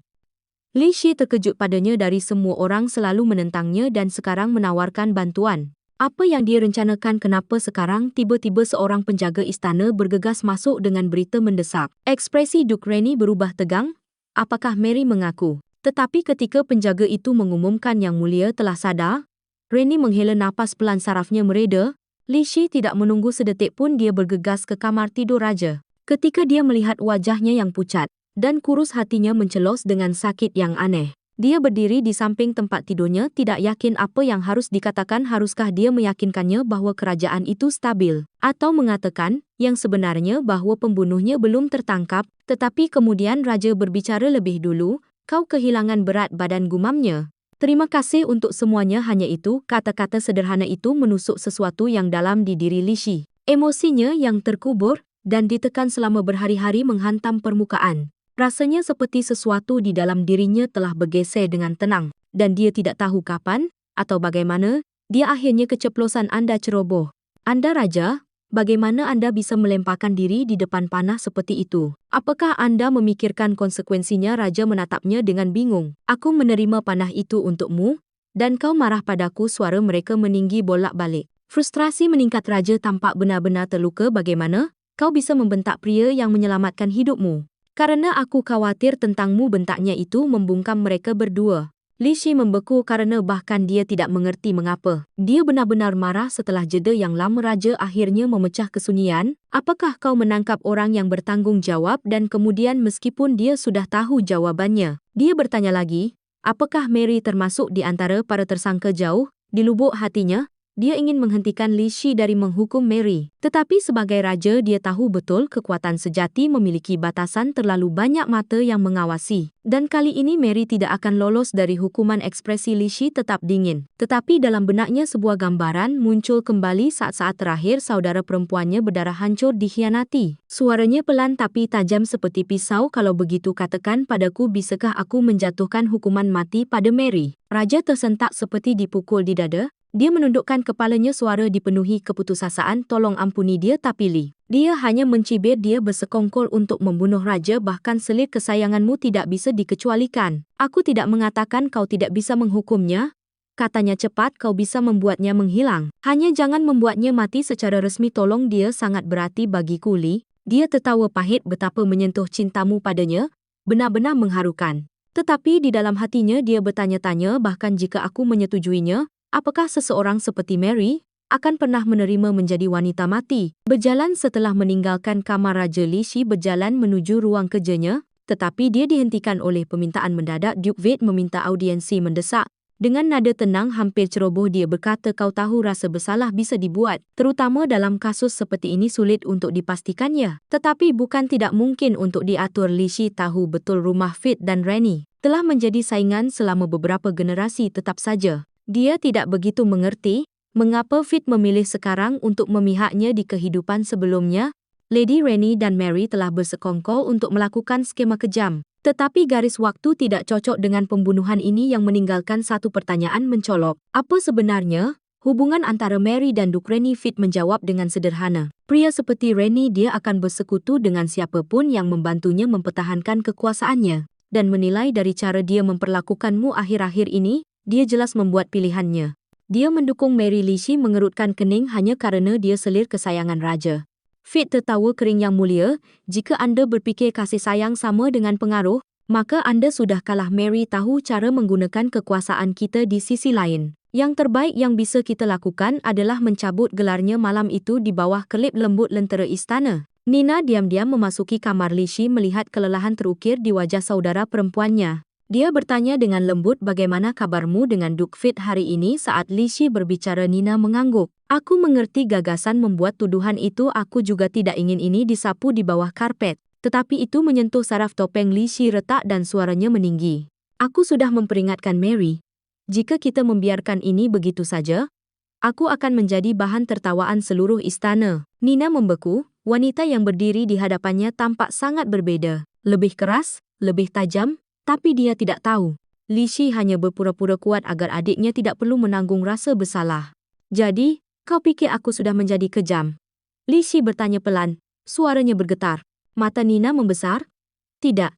Li Shi terkejut padanya. Dari semua orang selalu menentangnya dan sekarang menawarkan bantuan. Apa yang dia rencanakan? Kenapa sekarang tiba-tiba seorang penjaga istana bergegas masuk dengan berita mendesak? Ekspresi Duke Rennie berubah tegang. Apakah Mary mengaku? Tetapi ketika penjaga itu mengumumkan Yang Mulia telah sadar, Rennie menghela napas pelan, sarafnya mereda. Li Shi tidak menunggu sedetik pun. Dia bergegas ke kamar tidur raja. Ketika dia melihat wajahnya yang pucat dan kurus, hatinya mencelos dengan sakit yang aneh. Dia berdiri di samping tempat tidurnya, tidak yakin apa yang harus dikatakan. Haruskah dia meyakinkannya bahwa kerajaan itu stabil? Atau mengatakan yang sebenarnya, bahwa pembunuhnya belum tertangkap? Tetapi kemudian raja berbicara lebih dulu. Kau kehilangan berat badan, gumamnya. Terima kasih untuk semuanya. Hanya itu, kata-kata sederhana itu menusuk sesuatu yang dalam di diri Li Shi. Emosinya yang terkubur dan ditekan selama berhari-hari menghantam permukaan. Rasanya seperti sesuatu di dalam dirinya telah bergeser dengan tenang, dan dia tidak tahu kapan atau bagaimana dia akhirnya keceplosan. Anda ceroboh. Anda raja, bagaimana Anda bisa melemparkan diri di depan panah seperti itu? Apakah Anda memikirkan konsekuensinya? Raja menatapnya dengan bingung. Aku menerima panah itu untukmu, dan kau marah padaku? Suara mereka meninggi bolak-balik. Frustrasi meningkat. Raja tampak benar-benar terluka. Bagaimana kau bisa membentak pria yang menyelamatkan hidupmu? Karena aku khawatir tentangmu, bentaknya itu membungkam mereka berdua. Li Shi membeku karena bahkan dia tidak mengerti mengapa. Dia benar-benar marah. Setelah jeda yang lama, raja akhirnya memecah kesunyian. Apakah kau menangkap orang yang bertanggung jawab? Dan kemudian meskipun dia sudah tahu jawabannya, dia bertanya lagi, apakah Mary termasuk di antara para tersangka? Jauh di lubuk hatinya, dia ingin menghentikan Li Shi dari menghukum Mary. Tetapi sebagai raja, dia tahu betul kekuatan sejati memiliki batasan. Terlalu banyak mata yang mengawasi. Dan kali ini Mary tidak akan lolos dari hukuman. Ekspresi Li Shi tetap dingin. Tetapi dalam benaknya sebuah gambaran muncul kembali. Saat-saat terakhir saudara perempuannya berdarah hancur dikhianati. Suaranya pelan tapi tajam seperti pisau. Kalau begitu katakan padaku, bisakah aku menjatuhkan hukuman mati pada Mary? Raja tersentak seperti dipukul di dada. Dia menundukkan kepalanya. Suara dipenuhi keputusasaan. Tolong ampuni dia. Tapi Li, dia hanya mencibir. Dia bersekongkol untuk membunuh raja. Bahkan selir kesayanganmu tidak bisa dikecualikan. Aku tidak mengatakan kau tidak bisa menghukumnya, katanya cepat. Kau bisa membuatnya menghilang. Hanya jangan membuatnya mati secara resmi. Tolong, dia sangat berarti bagiku, Li. Dia tertawa pahit. Betapa menyentuh cintamu padanya benar-benar mengharukan. Tetapi di dalam hatinya dia bertanya-tanya, bahkan jika aku menyetujuinya, apakah seseorang seperti Mary akan pernah menerima menjadi wanita mati? Berjalan setelah meninggalkan kamar raja, Li Shi berjalan menuju ruang kerjanya, tetapi dia dihentikan oleh permintaan mendadak. Duke Wade meminta audiensi mendesak. Dengan nada tenang hampir ceroboh dia berkata, kau tahu rasa bersalah bisa dibuat, terutama dalam kasus seperti ini, sulit untuk dipastikannya. Tetapi bukan tidak mungkin untuk diatur. Li Shi tahu betul rumah Fit dan Rennie telah menjadi saingan selama beberapa generasi. Tetap saja dia tidak begitu mengerti mengapa Fit memilih sekarang untuk memihaknya. Di kehidupan sebelumnya, Lady Rennie dan Mary telah bersekongkol untuk melakukan skema kejam. Tetapi garis waktu tidak cocok dengan pembunuhan ini yang meninggalkan satu pertanyaan mencolok. Apa sebenarnya Hubungan antara Mary dan Duke Reni Fit menjawab dengan sederhana. Pria seperti Reni dia akan bersekutu dengan siapapun yang membantunya mempertahankan kekuasaannya. Dan menilai dari cara dia memperlakukanmu akhir-akhir ini, dia jelas membuat pilihannya. Dia mendukung Mary. Lishi mengerutkan kening hanya kerana dia selir kesayangan raja. Fit tertawa kering yang mulia, jika anda berfikir kasih sayang sama dengan pengaruh, maka anda sudah kalah. Mary tahu cara menggunakan kekuasaan kita di sisi lain. Yang terbaik yang bisa kita lakukan adalah mencabut gelarnya malam itu di bawah kelip lembut lentera istana. Nina diam-diam memasuki kamar. Lishi melihat kelelahan terukir di wajah saudara perempuannya. Dia bertanya dengan lembut, bagaimana kabarmu dengan Duke Fit hari ini? Saat Lishi berbicara, Nina mengangguk. Aku mengerti gagasan membuat tuduhan itu. Aku juga tidak ingin ini disapu di bawah karpet. Tetapi itu menyentuh saraf topeng Lishi retak dan suaranya meninggi. Aku sudah memperingatkan Mary. Jika kita membiarkan ini begitu saja, aku akan menjadi bahan tertawaan seluruh istana. Nina membeku. Wanita yang berdiri di hadapannya tampak sangat berbeda. Lebih keras, lebih tajam, tapi dia tidak tahu. Lishi hanya berpura-pura kuat agar adiknya tidak perlu menanggung rasa bersalah. Jadi, kau pikir aku sudah menjadi kejam? Lishi bertanya pelan, suaranya bergetar. Mata Nina membesar. Tidak.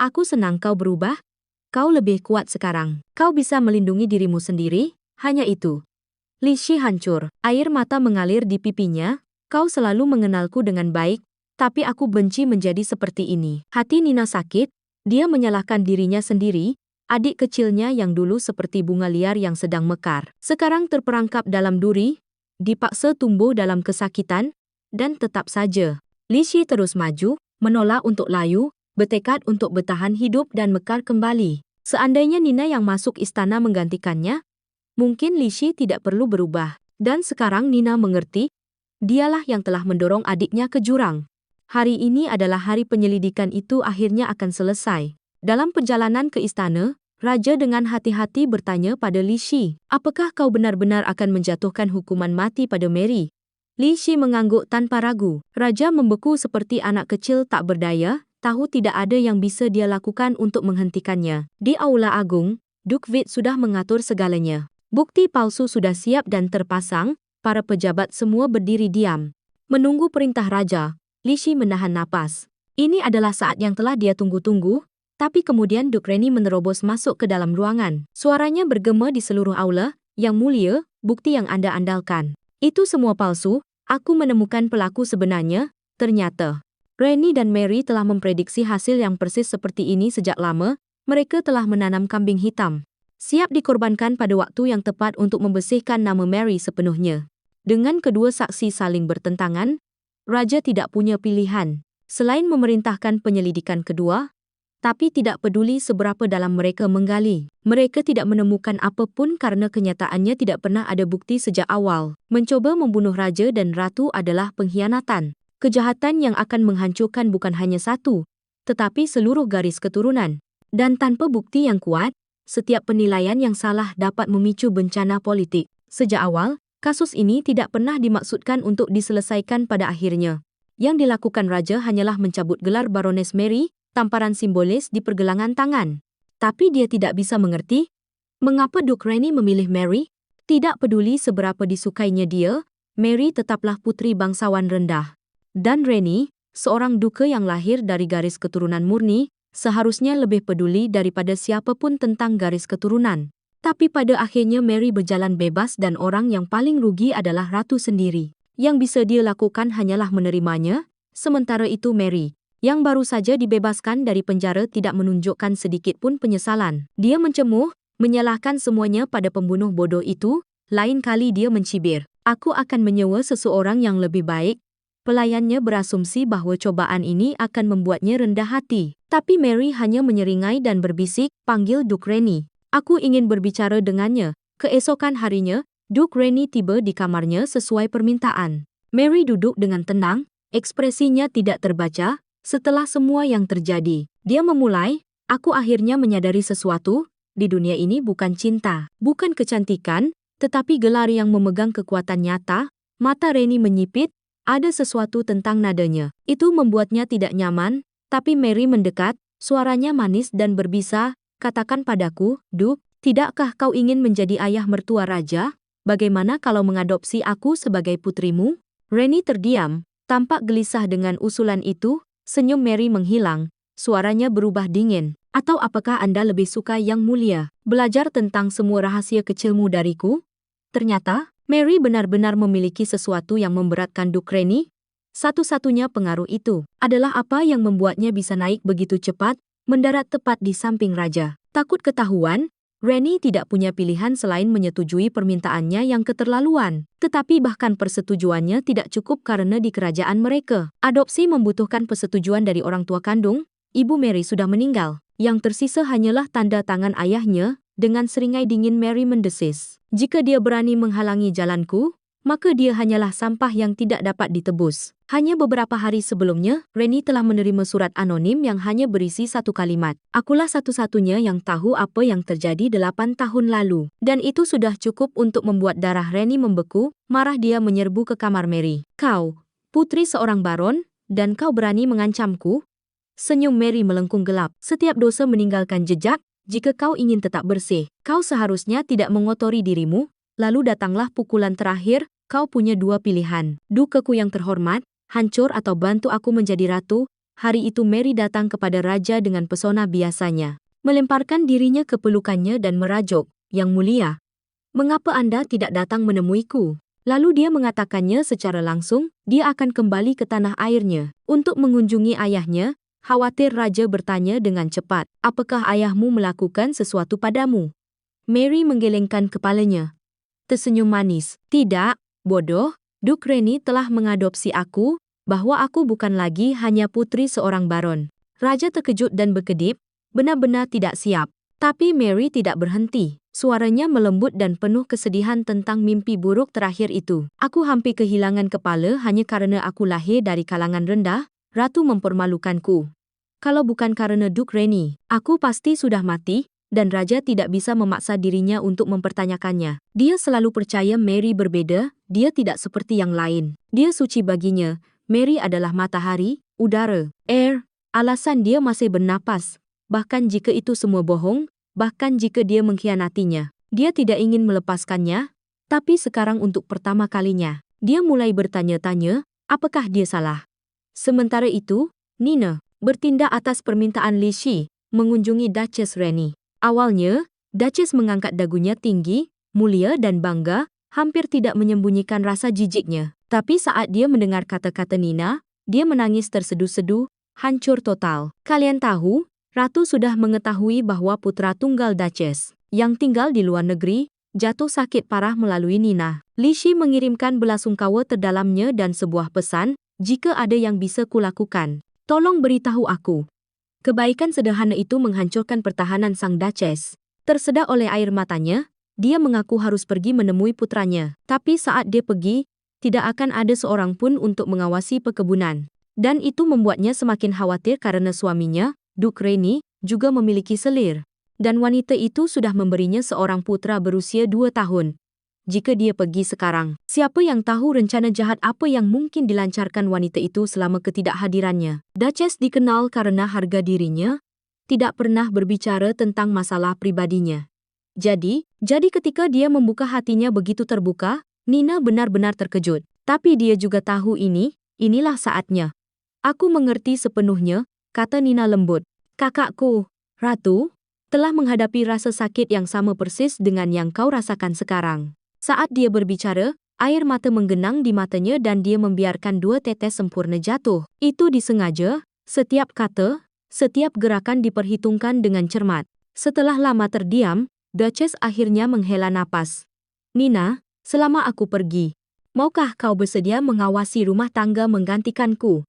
Aku senang kau berubah. Kau lebih kuat sekarang. Kau bisa melindungi dirimu sendiri, hanya itu. Lishi hancur. Air mata mengalir di pipinya. Kau selalu mengenalku dengan baik, tapi aku benci menjadi seperti ini. Hati Nina sakit. Dia menyalahkan dirinya sendiri. Adik kecilnya yang dulu seperti bunga liar yang sedang mekar, sekarang terperangkap dalam duri, dipaksa tumbuh dalam kesakitan, dan tetap saja. Lishi terus maju, menolak untuk layu, bertekad untuk bertahan hidup dan mekar kembali. Seandainya Nina yang masuk istana menggantikannya, mungkin Lishi tidak perlu berubah. Dan sekarang Nina mengerti, dialah yang telah mendorong adiknya ke jurang. Hari ini adalah hari penyelidikan itu akhirnya akan selesai. Dalam perjalanan ke istana, Raja dengan hati-hati bertanya pada Lishi, apakah kau benar-benar akan menjatuhkan hukuman mati pada Mary? Lishi mengangguk tanpa ragu. Raja membeku seperti anak kecil tak berdaya, tahu tidak ada yang bisa dia lakukan untuk menghentikannya. Di Aula Agung, Duke Fit sudah mengatur segalanya. Bukti palsu sudah siap dan terpasang, para pejabat semua berdiri diam. Menunggu perintah raja, Lishi menahan napas. Ini adalah saat yang telah dia tunggu-tunggu, tapi kemudian Duke Reni menerobos masuk ke dalam ruangan. Suaranya bergema di seluruh aula, yang mulia, bukti yang Anda andalkan. Itu semua palsu, aku menemukan pelaku sebenarnya, ternyata. Reni dan Mary telah memprediksi hasil yang persis seperti ini sejak lama. Mereka telah menanam kambing hitam, siap dikorbankan pada waktu yang tepat untuk membersihkan nama Mary sepenuhnya. Dengan kedua saksi saling bertentangan, Raja tidak punya pilihan selain memerintahkan penyelidikan kedua, tapi tidak peduli seberapa dalam mereka menggali. Mereka tidak menemukan apapun karena kenyataannya tidak pernah ada bukti sejak awal. Mencoba membunuh Raja dan Ratu adalah pengkhianatan. Kejahatan yang akan menghancurkan bukan hanya satu, tetapi seluruh garis keturunan. Dan tanpa bukti yang kuat, setiap penilaian yang salah dapat memicu bencana politik. Sejak awal, kasus ini tidak pernah dimaksudkan untuk diselesaikan pada akhirnya. Yang dilakukan Raja hanyalah mencabut gelar Baroness Mary, tamparan simbolis di pergelangan tangan. Tapi dia tidak bisa mengerti, mengapa Duke Reni memilih Mary? Tidak peduli seberapa disukainya dia, Mary tetaplah putri bangsawan rendah. Dan Reni, seorang duke yang lahir dari garis keturunan murni, seharusnya lebih peduli daripada siapapun tentang garis keturunan. Tapi pada akhirnya Mary berjalan bebas dan orang yang paling rugi adalah Ratu sendiri. Yang bisa dia lakukan hanyalah menerimanya, sementara itu Mary, yang baru saja dibebaskan dari penjara tidak menunjukkan sedikit pun penyesalan. Dia mencemuh, menyalahkan semuanya pada pembunuh bodoh itu, lain kali dia mencibir. Aku akan menyewa seseorang yang lebih baik. Pelayannya berasumsi bahawa cobaan ini akan membuatnya rendah hati. Tapi Mary hanya menyeringai dan berbisik, panggil Duke Reni. Aku ingin berbicara dengannya. Keesokan harinya, Duke Reni tiba di kamarnya sesuai permintaan. Mary duduk dengan tenang, ekspresinya tidak terbaca. Setelah semua yang terjadi, dia memulai, aku akhirnya menyadari sesuatu, di dunia ini bukan cinta, bukan kecantikan, tetapi gelar yang memegang kekuatan nyata. Mata Reni menyipit. Ada sesuatu tentang nadanya. Itu membuatnya tidak nyaman, tapi Mary mendekat, suaranya manis dan berbisa, katakan padaku, Duke, tidakkah kau ingin menjadi ayah mertua raja? Bagaimana kalau mengadopsi aku sebagai putrimu? Reni terdiam, tampak gelisah dengan usulan itu. Senyum Mary menghilang, suaranya berubah dingin. Atau apakah Anda lebih suka yang mulia, belajar tentang semua rahasia kecilmu dariku? Ternyata, Mary benar-benar memiliki sesuatu yang memberatkan Duke Reni. Satu-satunya pengaruh itu adalah apa yang membuatnya bisa naik begitu cepat, mendarat tepat di samping raja. Takut ketahuan, Reni tidak punya pilihan selain menyetujui permintaannya yang keterlaluan. Tetapi bahkan persetujuannya tidak cukup karena di kerajaan mereka, adopsi membutuhkan persetujuan dari orang tua kandung. Ibu Mary sudah meninggal. Yang tersisa hanyalah tanda tangan ayahnya. Dengan seringai dingin Mary mendesis. Jika dia berani menghalangi jalanku, maka dia hanyalah sampah yang tidak dapat ditebus. Hanya beberapa hari sebelumnya, Reni telah menerima surat anonim yang hanya berisi satu kalimat. Akulah satu-satunya yang tahu apa yang terjadi 8 tahun lalu. Dan itu sudah cukup untuk membuat darah Reni membeku. Marah dia menyerbu ke kamar Mary. Kau, putri seorang baron, dan kau berani mengancamku? Senyum Mary melengkung gelap. Setiap dosa meninggalkan jejak. Jika kau ingin tetap bersih, kau seharusnya tidak mengotori dirimu. Lalu datanglah pukulan terakhir. Kau punya dua pilihan. Dukeku yang terhormat, hancur atau bantu aku menjadi ratu. Hari itu Mary datang kepada raja dengan pesona biasanya. Melemparkan dirinya ke pelukannya dan merajuk, Yang mulia, mengapa Anda tidak datang menemuiku? Lalu dia mengatakannya secara langsung, dia akan kembali ke tanah airnya untuk mengunjungi ayahnya. Khawatir raja bertanya dengan cepat, apakah ayahmu melakukan sesuatu padamu? Mary menggelengkan kepalanya. Tersenyum manis. Tidak, bodoh, Duke Reni telah mengadopsi aku, bahwa aku bukan lagi hanya putri seorang baron. Raja terkejut dan berkedip, benar-benar tidak siap. Tapi Mary tidak berhenti. Suaranya melembut dan penuh kesedihan tentang mimpi buruk terakhir itu. Aku hampir kehilangan kepala hanya karena aku lahir dari kalangan rendah. Ratu mempermalukanku. Kalau bukan karena Duke Reni, aku pasti sudah mati, dan raja tidak bisa memaksa dirinya untuk mempertanyakannya. Dia selalu percaya Mary berbeda, dia tidak seperti yang lain. Dia suci baginya. Mary adalah matahari, udara, air, alasan dia masih bernapas. Bahkan jika itu semua bohong, bahkan jika dia mengkhianatinya, dia tidak ingin melepaskannya. Tapi sekarang untuk pertama kalinya, dia mulai bertanya-tanya, apakah dia salah? Sementara itu, Nina bertindak atas permintaan Li Shi, mengunjungi Duchess Reni. Awalnya, Duchess mengangkat dagunya tinggi, mulia dan bangga, hampir tidak menyembunyikan rasa jijiknya. Tapi saat dia mendengar kata-kata Nina, dia menangis terseduh-seduh, hancur total. Kalian tahu, Ratu sudah mengetahui bahwa putra tunggal Duchess, yang tinggal di luar negeri, jatuh sakit parah melalui Nina. Li Shi mengirimkan belasungkawa terdalamnya dan sebuah pesan, jika ada yang bisa kulakukan, tolong beritahu aku. Kebaikan sederhana itu menghancurkan pertahanan sang Duchess. Tersedak oleh air matanya, dia mengaku harus pergi menemui putranya. Tapi saat dia pergi, tidak akan ada seorang pun untuk mengawasi perkebunan. Dan itu membuatnya semakin khawatir karena suaminya, Duke Reni, juga memiliki selir. Dan wanita itu sudah memberinya seorang putra berusia 2 tahun. Jika dia pergi sekarang, siapa yang tahu rencana jahat apa yang mungkin dilancarkan wanita itu selama ketidakhadirannya. Duchess dikenal karena harga dirinya, tidak pernah berbicara tentang masalah pribadinya. Jadi ketika dia membuka hatinya begitu terbuka, Nina benar-benar terkejut. Tapi dia juga tahu inilah saatnya. Aku mengerti sepenuhnya, kata Nina lembut. Kakakku, Ratu, telah menghadapi rasa sakit yang sama persis dengan yang kau rasakan sekarang. Saat dia berbicara, air mata menggenang di matanya dan dia membiarkan 2 tetes sempurna jatuh. Itu disengaja, setiap kata, setiap gerakan diperhitungkan dengan cermat. Setelah lama terdiam, Duchess akhirnya menghela napas. Nina, selama aku pergi, maukah kau bersedia mengawasi rumah tangga menggantikanku?